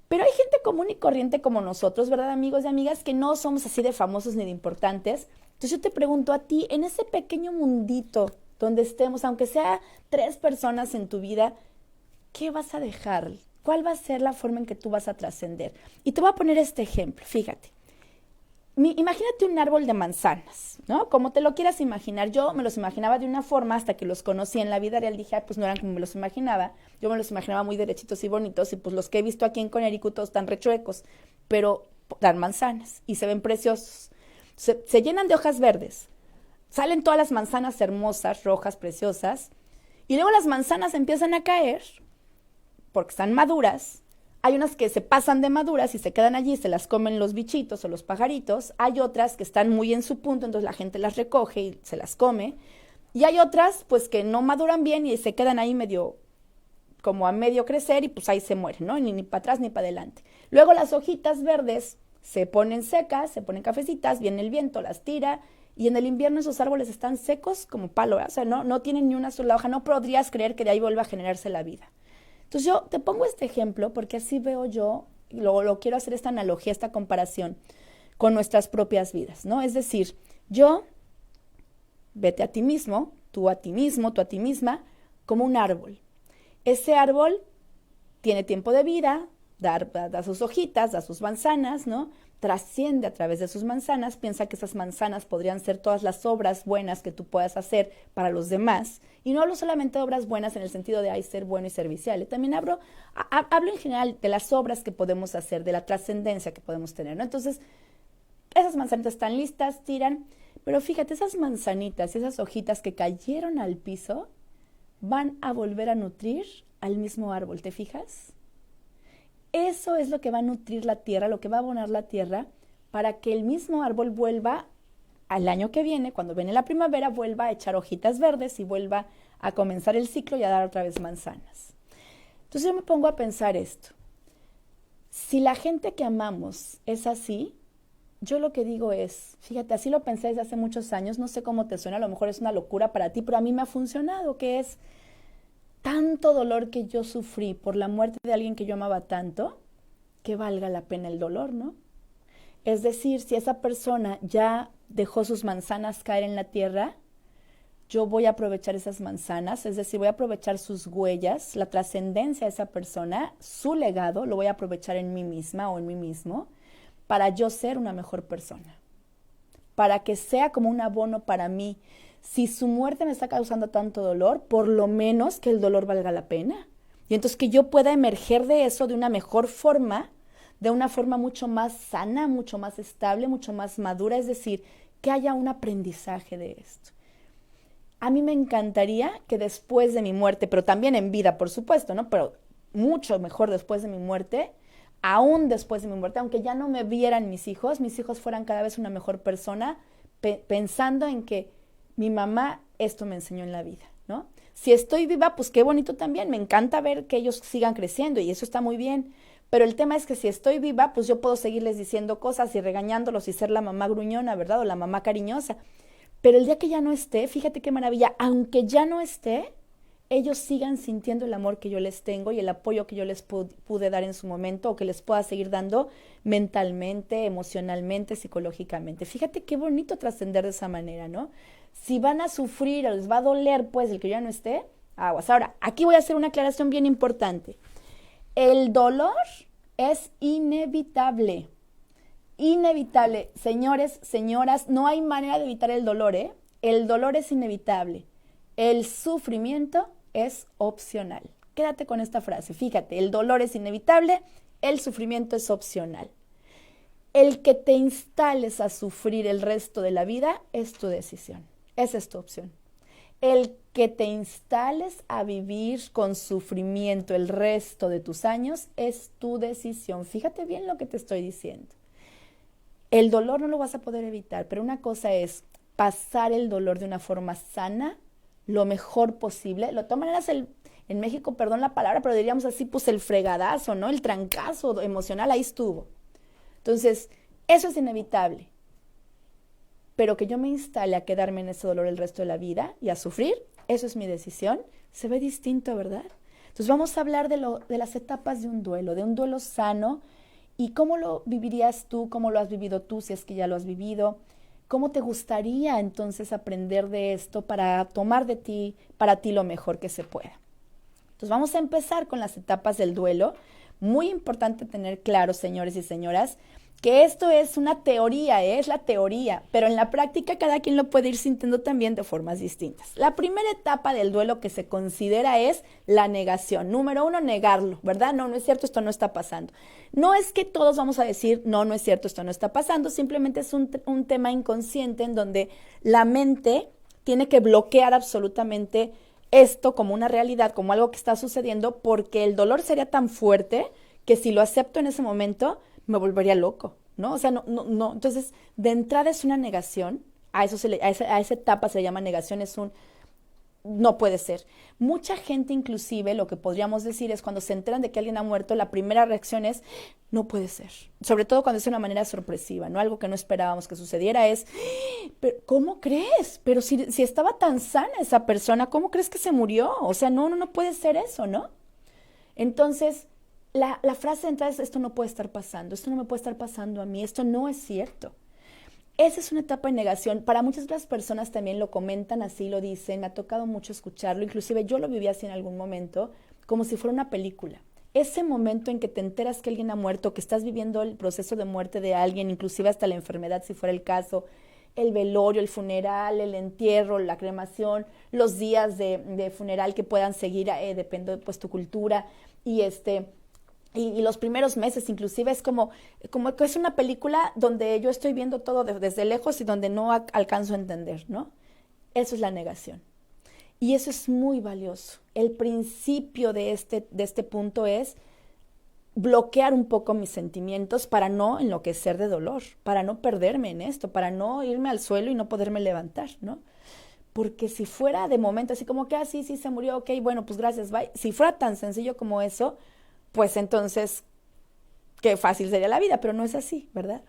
Pero hay gente común y corriente como nosotros, ¿verdad, amigos y amigas? Que no somos así de famosos ni de importantes. Entonces yo te pregunto a ti, en ese pequeño mundito donde estemos, aunque sea 3 personas en tu vida, ¿qué vas a dejar? ¿Cuál va a ser la forma en que tú vas a trascender? Y te voy a poner este ejemplo, fíjate. Imagínate un árbol de manzanas, ¿no? Como te lo quieras imaginar. Yo me los imaginaba de una forma hasta que los conocí en la vida real. Dije, pues no eran como me los imaginaba. Yo me los imaginaba muy derechitos y bonitos y pues los que he visto aquí en Connecticut todos están rechuecos, pero dan manzanas y se ven preciosos. Se llenan de hojas verdes. Salen todas las manzanas hermosas, rojas, preciosas, y luego las manzanas empiezan a caer porque están maduras. Hay unas que se pasan de maduras y se quedan allí, se las comen los bichitos o los pajaritos. Hay otras que están muy en su punto, entonces la gente las recoge y se las come. Y hay otras, pues, que no maduran bien y se quedan ahí como a medio crecer y pues ahí se mueren, ¿no? Ni para atrás ni para adelante. Luego las hojitas verdes se ponen secas, se ponen cafecitas, viene el viento, las tira y en el invierno esos árboles están secos como palo, ¿verdad? O sea, no tienen ni una sola hoja, no podrías creer que de ahí vuelva a generarse la vida. Entonces yo te pongo este ejemplo porque así veo yo, y lo quiero hacer esta analogía, esta comparación con nuestras propias vidas, ¿no? Es decir, vete a ti mismo, tú a ti mismo, tú a ti misma, como un árbol. Ese árbol tiene tiempo de vida, da sus hojitas, da sus manzanas, ¿no? Trasciende a través de sus manzanas, piensa que esas manzanas podrían ser todas las obras buenas que tú puedas hacer para los demás. Y no hablo solamente de obras buenas en el sentido de ser bueno y servicial. También hablo en general de las obras que podemos hacer, de la trascendencia que podemos tener, ¿no? Entonces, esas manzanitas están listas, tiran, pero fíjate, esas manzanitas y esas hojitas que cayeron al piso van a volver a nutrir al mismo árbol, ¿te fijas? Eso es lo que va a nutrir la tierra, lo que va a abonar la tierra para que el mismo árbol vuelva al año que viene, cuando viene la primavera, vuelva a echar hojitas verdes y vuelva a comenzar el ciclo y a dar otra vez manzanas. Entonces yo me pongo a pensar esto. Si la gente que amamos es así, yo lo que digo es, fíjate, así lo pensé desde hace muchos años, no sé cómo te suena, a lo mejor es una locura para ti, pero a mí me ha funcionado, que es tanto dolor que yo sufrí por la muerte de alguien que yo amaba tanto, que valga la pena el dolor, ¿no? Es decir, si esa persona ya dejó sus manzanas caer en la tierra, yo voy a aprovechar esas manzanas, es decir, voy a aprovechar sus huellas, la trascendencia de esa persona, su legado, lo voy a aprovechar en mí misma o en mí mismo, para yo ser una mejor persona, para que sea como un abono para mí. Si su muerte me está causando tanto dolor, por lo menos que el dolor valga la pena. Y entonces que yo pueda emerger de eso de una mejor forma, de una forma mucho más sana, mucho más estable, mucho más madura, es decir, que haya un aprendizaje de esto. A mí me encantaría que después de mi muerte, pero también en vida, por supuesto, ¿no? Pero mucho mejor después de mi muerte, aún después de mi muerte, aunque ya no me vieran mis hijos fueran cada vez una mejor persona, pensando en que mi mamá esto me enseñó en la vida, ¿no? Si estoy viva, pues qué bonito también, me encanta ver que ellos sigan creciendo y eso está muy bien, pero el tema es que si estoy viva, pues yo puedo seguirles diciendo cosas y regañándolos y ser la mamá gruñona, ¿verdad? O la mamá cariñosa. Pero el día que ya no esté, fíjate qué maravilla, aunque ya no esté, ellos sigan sintiendo el amor que yo les tengo y el apoyo que yo les pude dar en su momento o que les pueda seguir dando mentalmente, emocionalmente, psicológicamente. Fíjate qué bonito trascender de esa manera, ¿no? Si van a sufrir o les va a doler, pues, el que ya no esté, aguas. Ahora, aquí voy a hacer una aclaración bien importante. El dolor es inevitable. Inevitable. Señores, señoras, no hay manera de evitar el dolor, ¿eh? El dolor es inevitable. El sufrimiento es opcional. Quédate con esta frase. Fíjate, el dolor es inevitable, el sufrimiento es opcional. El que te instales a sufrir el resto de la vida es tu decisión. Esa es tu opción. El que te instales a vivir con sufrimiento el resto de tus años es tu decisión. Fíjate bien lo que te estoy diciendo. El dolor no lo vas a poder evitar, pero una cosa es pasar el dolor de una forma sana, lo mejor posible. De todas maneras, en México, perdón la palabra, pero diríamos así, pues el fregadazo, ¿no? El trancazo emocional, ahí estuvo. Entonces, eso es inevitable. Pero que yo me instale a quedarme en ese dolor el resto de la vida y a sufrir, eso es mi decisión. Se ve distinto, ¿verdad? Entonces vamos a hablar de las etapas de un duelo sano y cómo lo vivirías tú, cómo lo has vivido tú, si es que ya lo has vivido. ¿Cómo te gustaría entonces aprender de esto para tomar de ti, para ti lo mejor que se pueda? Entonces vamos a empezar con las etapas del duelo. Muy importante tener claro, señores y señoras, que esto es una teoría, es la teoría, pero en la práctica cada quien lo puede ir sintiendo también de formas distintas. La primera etapa del duelo que se considera es la negación. Número 1, negarlo, ¿verdad? No es cierto, esto no está pasando. No es que todos vamos a decir, no es cierto, esto no está pasando, simplemente es un tema inconsciente en donde la mente tiene que bloquear absolutamente esto como una realidad, como algo que está sucediendo, porque el dolor sería tan fuerte que si lo acepto en ese momento, me volvería loco, ¿no? O sea, no. Entonces, de entrada es una negación, a esa etapa se le llama negación, no puede ser. Mucha gente, inclusive, lo que podríamos decir es cuando se enteran de que alguien ha muerto, la primera reacción es, no puede ser. Sobre todo cuando es de una manera sorpresiva, ¿no? Algo que no esperábamos que sucediera es, ¿pero cómo crees? Pero si estaba tan sana esa persona, ¿cómo crees que se murió? O sea, no puede ser eso, ¿no? Entonces, la frase de entrada es, esto no puede estar pasando, esto no me puede estar pasando a mí, esto no es cierto. Esa es una etapa de negación. Para muchas otras personas también lo comentan así, lo dicen, me ha tocado mucho escucharlo, inclusive yo lo viví así en algún momento, como si fuera una película. Ese momento en que te enteras que alguien ha muerto, que estás viviendo el proceso de muerte de alguien, inclusive hasta la enfermedad si fuera el caso, el velorio, el funeral, el entierro, la cremación, los días de funeral que puedan seguir, depende pues tu cultura, y los primeros meses inclusive es como que es una película donde yo estoy viendo todo desde lejos y donde no alcanzo a entender, ¿no? Eso es la negación. Y eso es muy valioso. El principio de este punto es bloquear un poco mis sentimientos para no enloquecer de dolor, para no perderme en esto, para no irme al suelo y no poderme levantar, ¿no? Porque si fuera de momento así como que, sí, se murió, ok, bueno, pues gracias, bye. Si fuera tan sencillo como eso, pues entonces, qué fácil sería la vida, pero no es así, ¿verdad?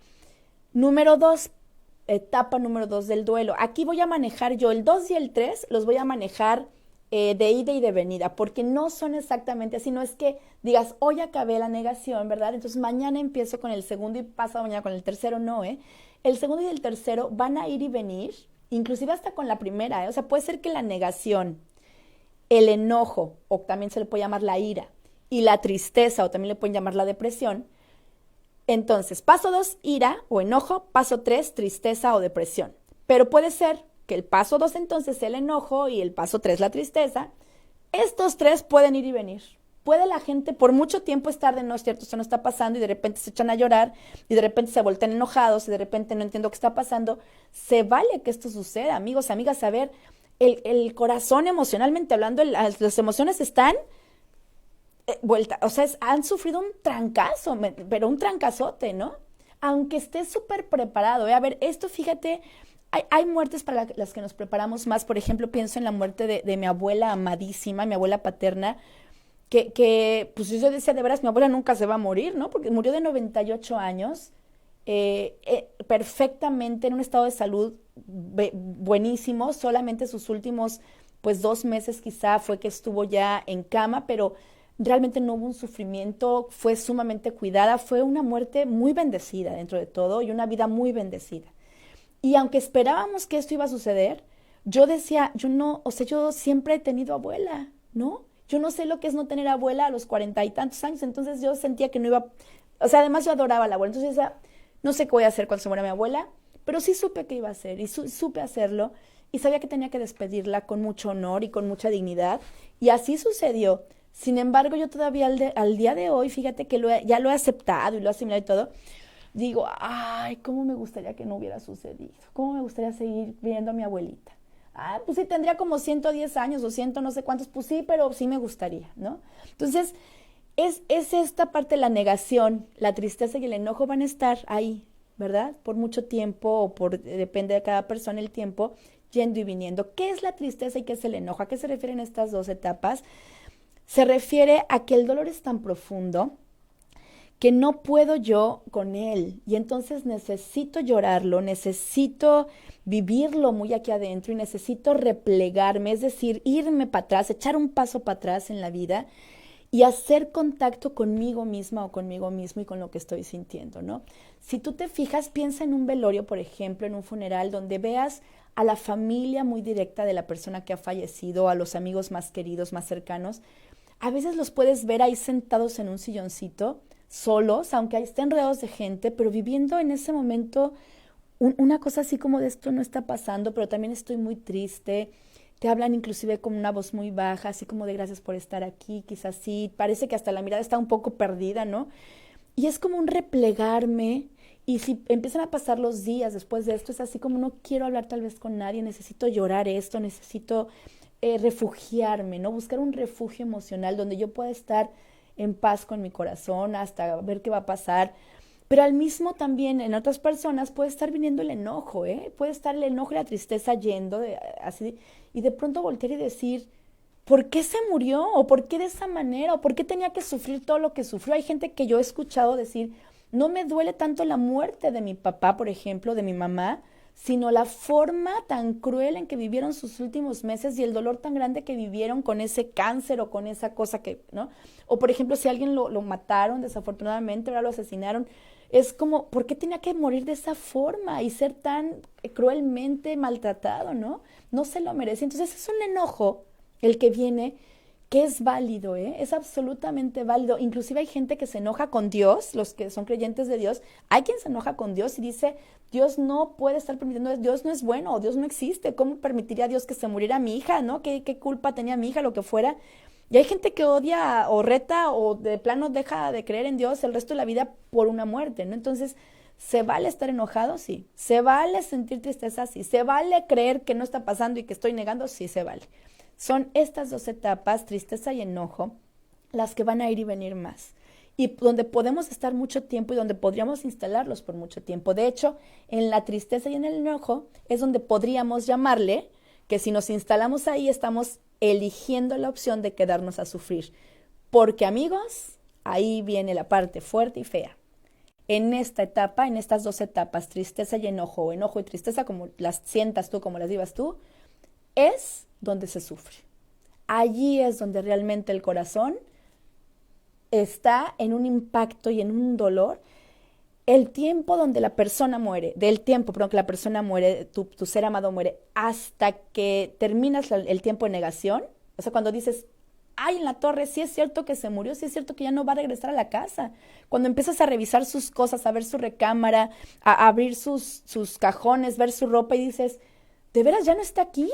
Etapa número 2 del duelo. Aquí voy a manejar yo el 2 y el 3, los voy a manejar de ida y de venida, porque no son exactamente así, no es que digas, hoy acabé la negación, ¿verdad? Entonces mañana empiezo con el segundo y pasado mañana con el tercero, no, El segundo y el tercero van a ir y venir, inclusive hasta con la primera, O sea, puede ser que la negación, el enojo, o también se le puede llamar la ira, y la tristeza, o también le pueden llamar la depresión, Entonces, paso 2, ira o enojo. Paso 3, tristeza o depresión. Pero puede ser que el paso 2 entonces sea el enojo y el paso 3 la tristeza. Estos 3 pueden ir y venir. Puede la gente por mucho tiempo estar de no es cierto, esto no está pasando, y de repente se echan a llorar, y de repente se voltean enojados, y de repente no entiendo qué está pasando. Se vale que esto suceda, amigos, amigas. A ver, el corazón emocionalmente hablando, las emociones están vuelta, o sea, han sufrido un trancazo, pero un trancazote, ¿no? Aunque estés súper preparado, ¿eh? A ver, esto fíjate, hay muertes para las que nos preparamos más. Por ejemplo, pienso en la muerte de mi abuela amadísima, mi abuela paterna, pues yo decía, de veras, mi abuela nunca se va a morir, ¿no? Porque murió de 98 años, perfectamente en un estado de salud buenísimo. Solamente sus últimos, pues 2 meses quizá fue que estuvo ya en cama, pero realmente no hubo un sufrimiento, fue sumamente cuidada, fue una muerte muy bendecida dentro de todo y una vida muy bendecida. Y aunque esperábamos que esto iba a suceder, yo decía, yo no, o sea, yo siempre he tenido abuela, ¿no? Yo no sé lo que es no tener abuela a los 40 y tantos años, entonces yo sentía que no iba, o sea, además yo adoraba a la abuela, entonces no sé qué voy a hacer cuando se muera mi abuela, pero sí supe qué iba a hacer y supe hacerlo y sabía que tenía que despedirla con mucho honor y con mucha dignidad, y así sucedió. Sin embargo, yo todavía al día de hoy, fíjate que ya lo he aceptado y lo he asimilado y todo, digo, ay, cómo me gustaría que no hubiera sucedido, cómo me gustaría seguir viendo a mi abuelita. Ah, pues sí, tendría como 110 años o 100 no sé cuántos, pues sí, pero sí me gustaría, ¿no? Entonces, es esta parte de la negación, la tristeza y el enojo van a estar ahí, ¿verdad? Por mucho tiempo, depende de cada persona el tiempo, yendo y viniendo. ¿Qué es la tristeza y qué es el enojo? ¿A qué se refieren estas 2 etapas? Se refiere a que el dolor es tan profundo que no puedo yo con él, y entonces necesito llorarlo, necesito vivirlo muy aquí adentro y necesito replegarme, es decir, irme para atrás, echar un paso para atrás en la vida y hacer contacto conmigo misma o conmigo mismo y con lo que estoy sintiendo, ¿no? Si tú te fijas, piensa en un velorio, por ejemplo, en un funeral donde veas a la familia muy directa de la persona que ha fallecido, a los amigos más queridos, más cercanos. A veces los puedes ver ahí sentados en un silloncito, solos, aunque estén rodeados de gente, pero viviendo en ese momento una cosa así como de esto no está pasando, pero también estoy muy triste. Te hablan inclusive con una voz muy baja, así como de gracias por estar aquí, quizás sí, parece que hasta la mirada está un poco perdida, ¿no? Y es como un replegarme, y si empiezan a pasar los días después de esto, es así como no quiero hablar tal vez con nadie, necesito llorar esto, necesito refugiarme, ¿no? Buscar un refugio emocional donde yo pueda estar en paz con mi corazón hasta ver qué va a pasar. Pero al mismo también en otras personas puede estar viniendo el enojo, puede estar el enojo y la tristeza yendo así, y de pronto voltear y decir, ¿por qué se murió? ¿O por qué de esa manera? ¿O por qué tenía que sufrir todo lo que sufrió? Hay gente que yo he escuchado decir, no me duele tanto la muerte de mi papá, por ejemplo, de mi mamá, sino la forma tan cruel en que vivieron sus últimos meses y el dolor tan grande que vivieron con ese cáncer o con esa cosa que, ¿no? O por ejemplo, si alguien lo mataron desafortunadamente, ahora lo asesinaron, es como, ¿por qué tenía que morir de esa forma y ser tan cruelmente maltratado, ¿no? No se lo merece. Entonces es un enojo el que viene, que es válido, es absolutamente válido. Inclusive hay gente que se enoja con Dios, los que son creyentes de Dios. Hay quien se enoja con Dios y dice, Dios no puede estar permitiendo, Dios no es bueno, Dios no existe. ¿Cómo permitiría a Dios que se muriera mi hija, no? ¿Qué culpa tenía mi hija, lo que fuera? Y hay gente que odia o reta o de plano deja de creer en Dios el resto de la vida por una muerte, ¿no? Entonces, ¿se vale estar enojado? Sí. ¿Se vale sentir tristeza? Sí. ¿Se vale creer que no está pasando y que estoy negando? Sí, se vale. Son estas 2 etapas, tristeza y enojo, las que van a ir y venir más. Y donde podemos estar mucho tiempo y donde podríamos instalarlos por mucho tiempo. De hecho, en la tristeza y en el enojo es donde podríamos llamarle que si nos instalamos ahí estamos eligiendo la opción de quedarnos a sufrir. Porque, amigos, ahí viene la parte fuerte y fea. En esta etapa, en estas 2 etapas, tristeza y enojo, o enojo y tristeza, como las sientas tú, como las vivas tú, es donde se sufre. Allí es donde realmente el corazón está en un impacto y en un dolor. El tiempo donde la persona muere, que la persona muere, tu ser amado muere, hasta que terminas el tiempo de negación, o sea, cuando dices, ay, en la torre, sí es cierto que se murió, sí es cierto que ya no va a regresar a la casa. Cuando empiezas a revisar sus cosas, a ver su recámara, a abrir sus cajones, ver su ropa y dices, de veras ya no está aquí.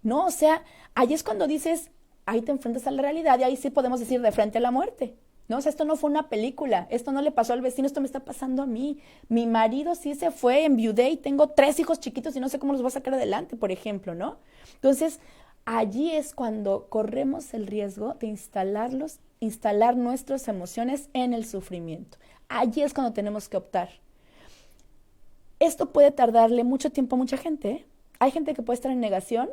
No, o sea, ahí es cuando dices, ahí te enfrentas a la realidad y ahí sí podemos decir de frente a la muerte. No, o sea, esto no fue una película, esto no le pasó al vecino, esto me está pasando a mí. Mi marido sí se fue, enviudé y tengo 3 hijos chiquitos y no sé cómo los voy a sacar adelante, por ejemplo, ¿no? Entonces, allí es cuando corremos el riesgo de instalar nuestras emociones en el sufrimiento. Allí es cuando tenemos que optar. Esto puede tardarle mucho tiempo a mucha gente, ¿eh? Hay gente que puede estar en negación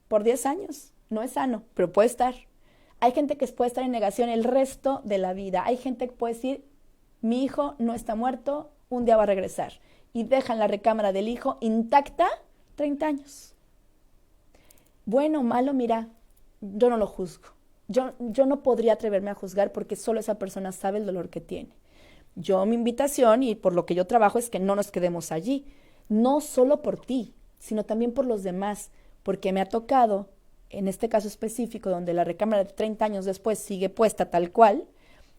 por 10 años, no es sano, pero puede estar. Hay gente que puede estar en negación el resto de la vida. Hay gente que puede decir, mi hijo no está muerto, un día va a regresar. Y dejan la recámara del hijo intacta 30 años. Bueno o malo, mira, yo no lo juzgo. Yo no podría atreverme a juzgar porque solo esa persona sabe el dolor que tiene. Mi invitación y por lo que yo trabajo es que no nos quedemos allí. No solo por ti, sino también por los demás. Porque me ha tocado, en este caso específico, donde la recámara de 30 años después sigue puesta tal cual,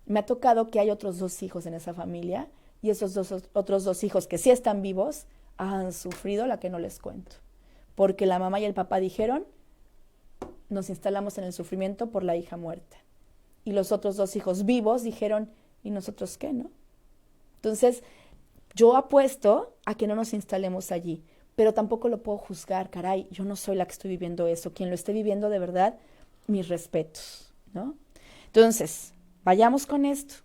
me ha tocado que hay otros 2 hijos en esa familia y esos otros 2 hijos que sí están vivos han sufrido la que no les cuento. Porque la mamá y el papá dijeron, nos instalamos en el sufrimiento por la hija muerta. Y los otros 2 hijos vivos dijeron, ¿y nosotros qué, no? Entonces, yo apuesto a que no nos instalemos allí. Pero tampoco lo puedo juzgar, caray, yo no soy la que estoy viviendo eso. Quien lo esté viviendo de verdad, mis respetos, ¿no? Entonces, vayamos con esto.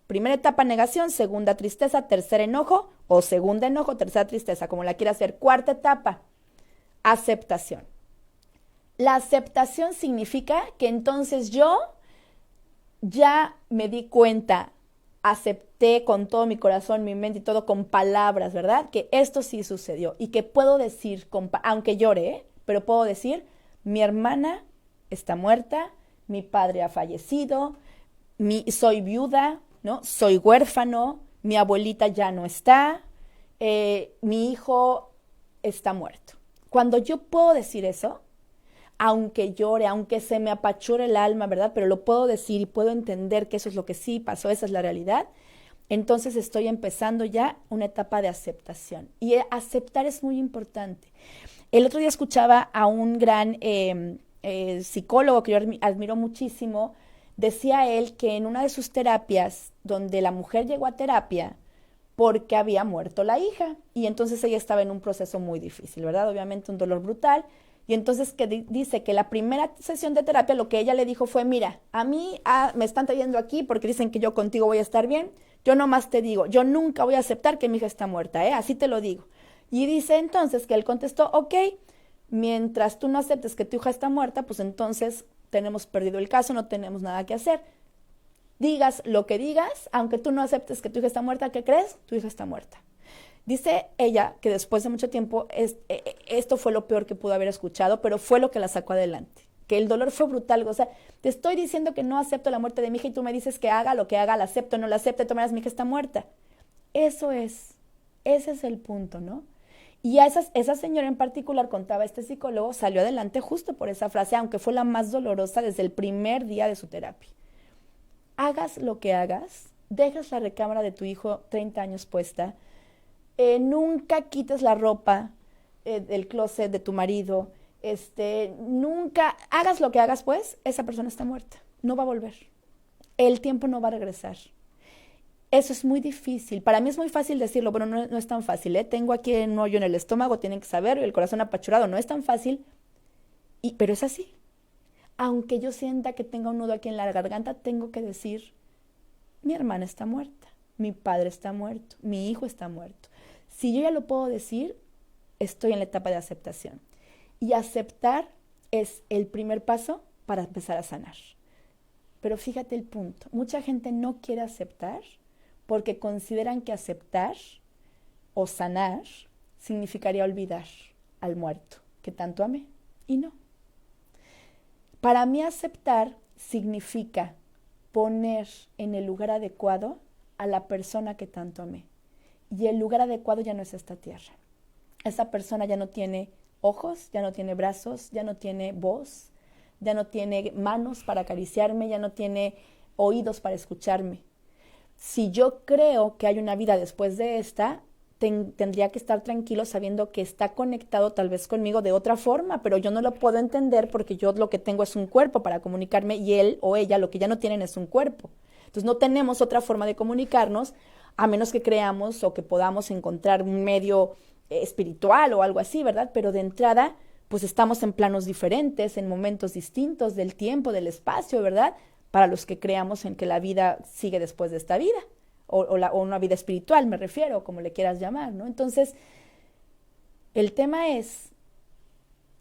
Primera etapa, negación. Segunda, tristeza. Tercera, enojo. O segunda, enojo. Tercera, tristeza, como la quieras hacer. Cuarta etapa, aceptación. La aceptación significa que entonces yo ya me di cuenta, acepté con todo mi corazón, mi mente y todo con palabras, ¿verdad? Que esto sí sucedió y que puedo decir, aunque llore, pero puedo decir, mi hermana está muerta, mi padre ha fallecido, soy viuda, ¿no? Soy huérfano, mi abuelita ya no está, mi hijo está muerto. Cuando yo puedo decir eso, aunque llore, aunque se me apachure el alma, ¿verdad? Pero lo puedo decir y puedo entender que eso es lo que sí pasó, esa es la realidad. Entonces estoy empezando ya una etapa de aceptación. Y aceptar es muy importante. El otro día escuchaba a un gran psicólogo que yo admiro muchísimo. Decía él que en una de sus terapias, donde la mujer llegó a terapia porque había muerto la hija. Y entonces ella estaba en un proceso muy difícil, ¿verdad? Obviamente un dolor brutal. Y entonces dice que la primera sesión de terapia lo que ella le dijo fue, mira, a mí me están trayendo aquí porque dicen que yo contigo voy a estar bien, yo nomás te digo, yo nunca voy a aceptar que mi hija está muerta, así te lo digo. Y dice entonces que él contestó, ok, mientras tú no aceptes que tu hija está muerta, pues entonces tenemos perdido el caso, no tenemos nada que hacer. Digas lo que digas, aunque tú no aceptes que tu hija está muerta, ¿qué crees? Tu hija está muerta. Dice ella que después de mucho tiempo esto fue lo peor que pudo haber escuchado, pero fue lo que la sacó adelante, que el dolor fue brutal. O sea, te estoy diciendo que no acepto la muerte de mi hija y tú me dices que haga lo que haga, la acepto, no la acepto, de todas maneras mi hija está muerta. Ese es el punto, ¿no? Y esa señora en particular, contaba este psicólogo, salió adelante justo por esa frase, aunque fue la más dolorosa desde el primer día de su terapia. Hagas lo que hagas, dejas la recámara de tu hijo 30 años puesta, nunca quites la ropa del closet de tu marido, nunca hagas lo que hagas, pues, esa persona está muerta, no va a volver. El tiempo no va a regresar. Eso es muy difícil. Para mí es muy fácil decirlo, pero no es tan fácil, ¿eh? Tengo aquí un hoyo en el estómago, tienen que saber, el corazón apachurado, no es tan fácil, pero es así. Aunque yo sienta que tenga un nudo aquí en la garganta, tengo que decir, mi hermana está muerta, mi padre está muerto, mi hijo está muerto. Si yo ya lo puedo decir, estoy en la etapa de aceptación. Y aceptar es el primer paso para empezar a sanar. Pero fíjate el punto. Mucha gente no quiere aceptar porque consideran que aceptar o sanar significaría olvidar al muerto que tanto amé. Y no. Para mí aceptar significa poner en el lugar adecuado a la persona que tanto amé. Y el lugar adecuado ya no es esta tierra. Esa persona ya no tiene ojos, ya no tiene brazos, ya no tiene voz, ya no tiene manos para acariciarme, ya no tiene oídos para escucharme. Si yo creo que hay una vida después de esta, tendría que estar tranquilo sabiendo que está conectado tal vez conmigo de otra forma, pero yo no lo puedo entender porque yo lo que tengo es un cuerpo para comunicarme y él o ella lo que ya no tienen es un cuerpo. Entonces no tenemos otra forma de comunicarnos a menos que creamos o que podamos encontrar un medio espiritual o algo así, ¿verdad? Pero de entrada, pues estamos en planos diferentes, en momentos distintos del tiempo, del espacio, ¿verdad? Para los que creamos en que la vida sigue después de esta vida. O una vida espiritual, me refiero, como le quieras llamar, ¿no? Entonces, el tema es,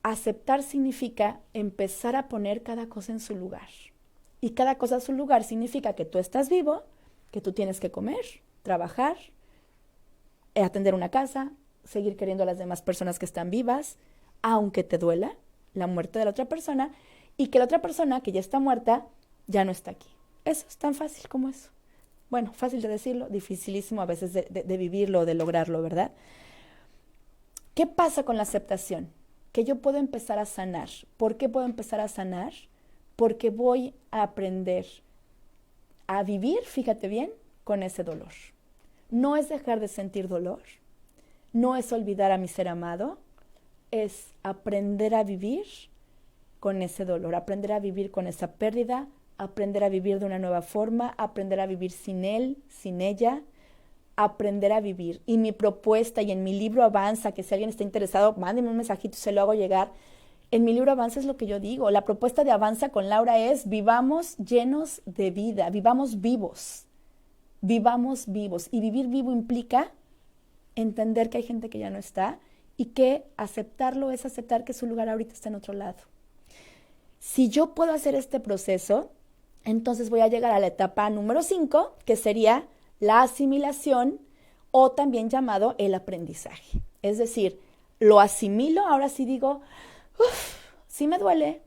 aceptar significa empezar a poner cada cosa en su lugar. Y cada cosa en su lugar significa que tú estás vivo, que tú tienes que comer, trabajar, atender una casa, seguir queriendo a las demás personas que están vivas, aunque te duela la muerte de la otra persona, y que la otra persona que ya está muerta ya no está aquí. Eso es tan fácil como eso. Bueno, fácil de decirlo, dificilísimo a veces de vivirlo, de lograrlo, ¿verdad? ¿Qué pasa con la aceptación? Que yo puedo empezar a sanar. ¿Por qué puedo empezar a sanar? Porque voy a aprender a vivir, fíjate bien, con ese dolor. No es dejar de sentir dolor, no es olvidar a mi ser amado, es aprender a vivir con ese dolor, aprender a vivir con esa pérdida, aprender a vivir de una nueva forma, aprender a vivir sin él, sin ella, aprender a vivir. Y mi propuesta, y en mi libro Avanza, que si alguien está interesado, mándeme un mensajito y se lo hago llegar. En mi libro Avanza es lo que yo digo. La propuesta de Avanza con Laura es: vivamos llenos de vida, vivamos vivos. Vivamos vivos. Y vivir vivo implica entender que hay gente que ya no está y que aceptarlo es aceptar que su lugar ahorita está en otro lado. Si yo puedo hacer este proceso, entonces voy a llegar a la etapa número 5, que sería la asimilación, o también llamado el aprendizaje. Es decir, lo asimilo, ahora sí digo, sí me duele,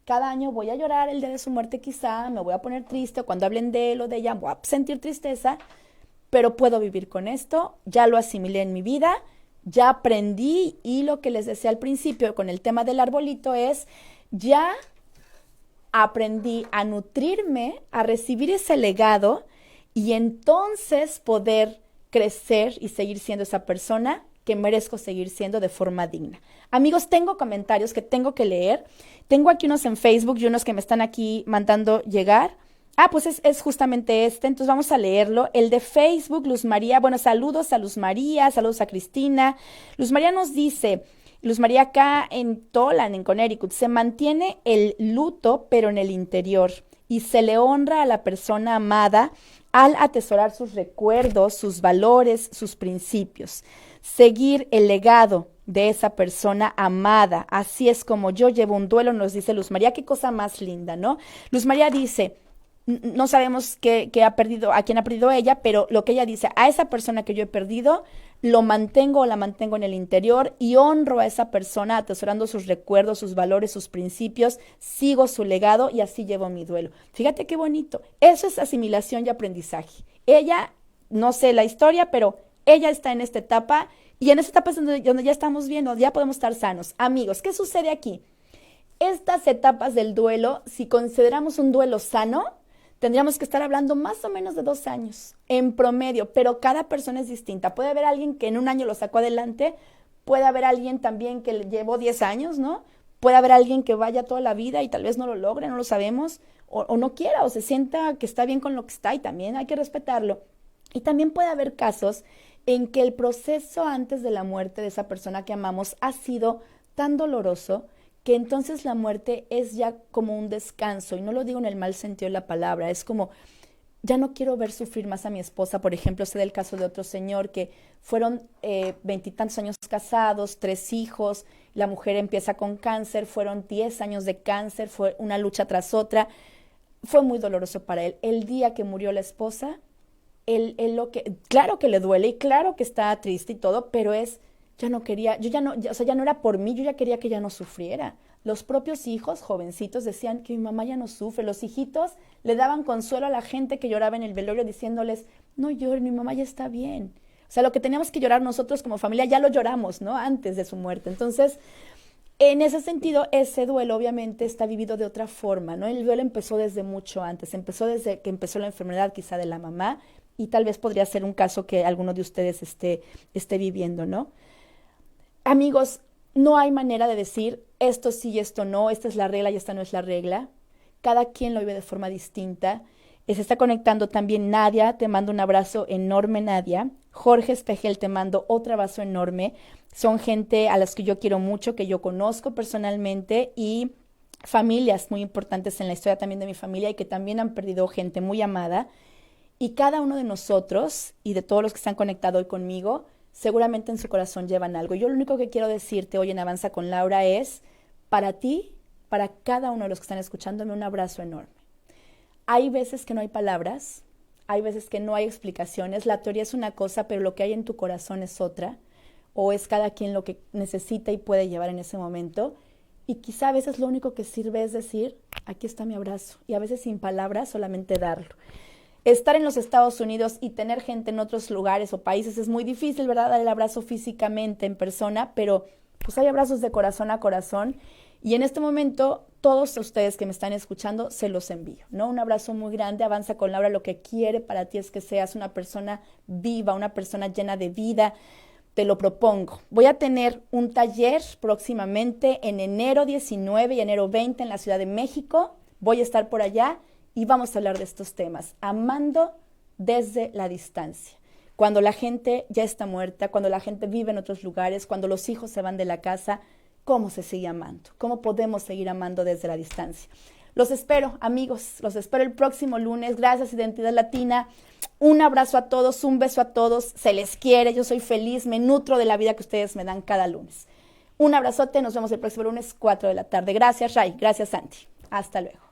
cada año voy a llorar el día de su muerte quizá, me voy a poner triste, o cuando hablen de él o de ella voy a sentir tristeza, pero puedo vivir con esto, ya lo asimilé en mi vida, ya aprendí, y lo que les decía al principio con el tema del arbolito es, ya aprendí a nutrirme, a recibir ese legado y entonces poder crecer y seguir siendo esa persona que merezco seguir siendo de forma digna. Amigos, tengo comentarios que tengo que leer. Tengo aquí unos en Facebook y unos que me están aquí mandando llegar. Pues es justamente este, entonces vamos a leerlo. El de Facebook, Luz María, bueno, saludos a Luz María, saludos a Cristina. Luz María nos dice... Luz María, acá en Tolan, en Connecticut, se mantiene el luto, pero en el interior, y se le honra a la persona amada al atesorar sus recuerdos, sus valores, sus principios. Seguir el legado de esa persona amada. Así es como yo llevo un duelo, nos dice Luz María. Qué cosa más linda, ¿no? Luz María dice... No sabemos a quién ha perdido ella, pero lo que ella dice, a esa persona que yo he perdido, lo mantengo o la mantengo en el interior y honro a esa persona atesorando sus recuerdos, sus valores, sus principios, sigo su legado y así llevo mi duelo. Fíjate qué bonito. Eso es asimilación y aprendizaje. Ella, no sé la historia, pero ella está en esta etapa y en esta etapa es donde ya estamos viendo, ya podemos estar sanos. Amigos, ¿qué sucede aquí? Estas etapas del duelo, si consideramos un duelo sano, tendríamos que estar hablando más o menos de 2 años en promedio, pero cada persona es distinta. Puede haber alguien que en un año lo sacó adelante, puede haber alguien también que le llevó 10 años, ¿no? Puede haber alguien que vaya toda la vida y tal vez no lo logre, no lo sabemos, o no quiera, o se sienta que está bien con lo que está y también hay que respetarlo. Y también puede haber casos en que el proceso antes de la muerte de esa persona que amamos ha sido tan doloroso que entonces la muerte es ya como un descanso, y no lo digo en el mal sentido de la palabra, es como, ya no quiero ver sufrir más a mi esposa. Por ejemplo, sé del caso de otro señor que fueron 20 y tantos años casados, 3 hijos, la mujer empieza con cáncer, fueron 10 años de cáncer, fue una lucha tras otra, fue muy doloroso para él. El día que murió la esposa, claro que le duele y claro que está triste y todo, pero ya no quería, ya no era por mí, yo ya quería que ella no sufriera. Los propios hijos, jovencitos, decían que mi mamá ya no sufre. Los hijitos le daban consuelo a la gente que lloraba en el velorio diciéndoles, no lloren, mi mamá ya está bien. O sea, lo que teníamos que llorar nosotros como familia ya lo lloramos, ¿no? Antes de su muerte. Entonces, En ese sentido, ese duelo obviamente está vivido de otra forma, ¿no? El duelo empezó desde mucho antes, empezó desde que empezó la enfermedad quizá de la mamá, y tal vez podría ser un caso que alguno de ustedes esté viviendo, ¿no? Amigos, no hay manera de decir esto sí y esto no, esta es la regla y esta no es la regla. Cada quien lo vive de forma distinta. Se está conectando también Nadia, te mando un abrazo enorme, Nadia. Jorge Espejel, te mando otro abrazo enorme. Son gente a las que yo quiero mucho, que yo conozco personalmente, y familias muy importantes en la historia también de mi familia y que también han perdido gente muy amada. Y cada uno de nosotros y de todos los que están conectados hoy conmigo, seguramente en su corazón llevan algo. Yo lo único que quiero decirte hoy en Avanza con Laura es, para ti, para cada uno de los que están escuchándome, un abrazo enorme. Hay veces que no hay palabras, hay veces que no hay explicaciones. La teoría es una cosa, pero lo que hay en tu corazón es otra. O es cada quien lo que necesita y puede llevar en ese momento. Y quizá a veces lo único que sirve es decir, aquí está mi abrazo. Y a veces sin palabras, solamente darlo. Estar en los Estados Unidos y tener gente en otros lugares o países es muy difícil, ¿verdad? Dar el abrazo físicamente en persona, pero pues hay abrazos de corazón a corazón. Y en este momento, todos ustedes que me están escuchando, se los envío, ¿no? Un abrazo muy grande. Avanza con Laura. Lo que quiere para ti es que seas una persona viva, una persona llena de vida. Te lo propongo. Voy a tener un taller próximamente en enero 19 y enero 20 en la Ciudad de México. Voy a estar por allá y vamos a hablar de estos temas. Amando desde la distancia. Cuando la gente ya está muerta, cuando la gente vive en otros lugares, cuando los hijos se van de la casa, ¿cómo se sigue amando? ¿Cómo podemos seguir amando desde la distancia? Los espero, amigos. Los espero el próximo lunes. Gracias, Identidad Latina. Un abrazo a todos, un beso a todos. Se les quiere, yo soy feliz, me nutro de la vida que ustedes me dan cada lunes. Un abrazote, nos vemos el próximo lunes, 4 de la tarde. Gracias, Ray. Gracias, Santi. Hasta luego.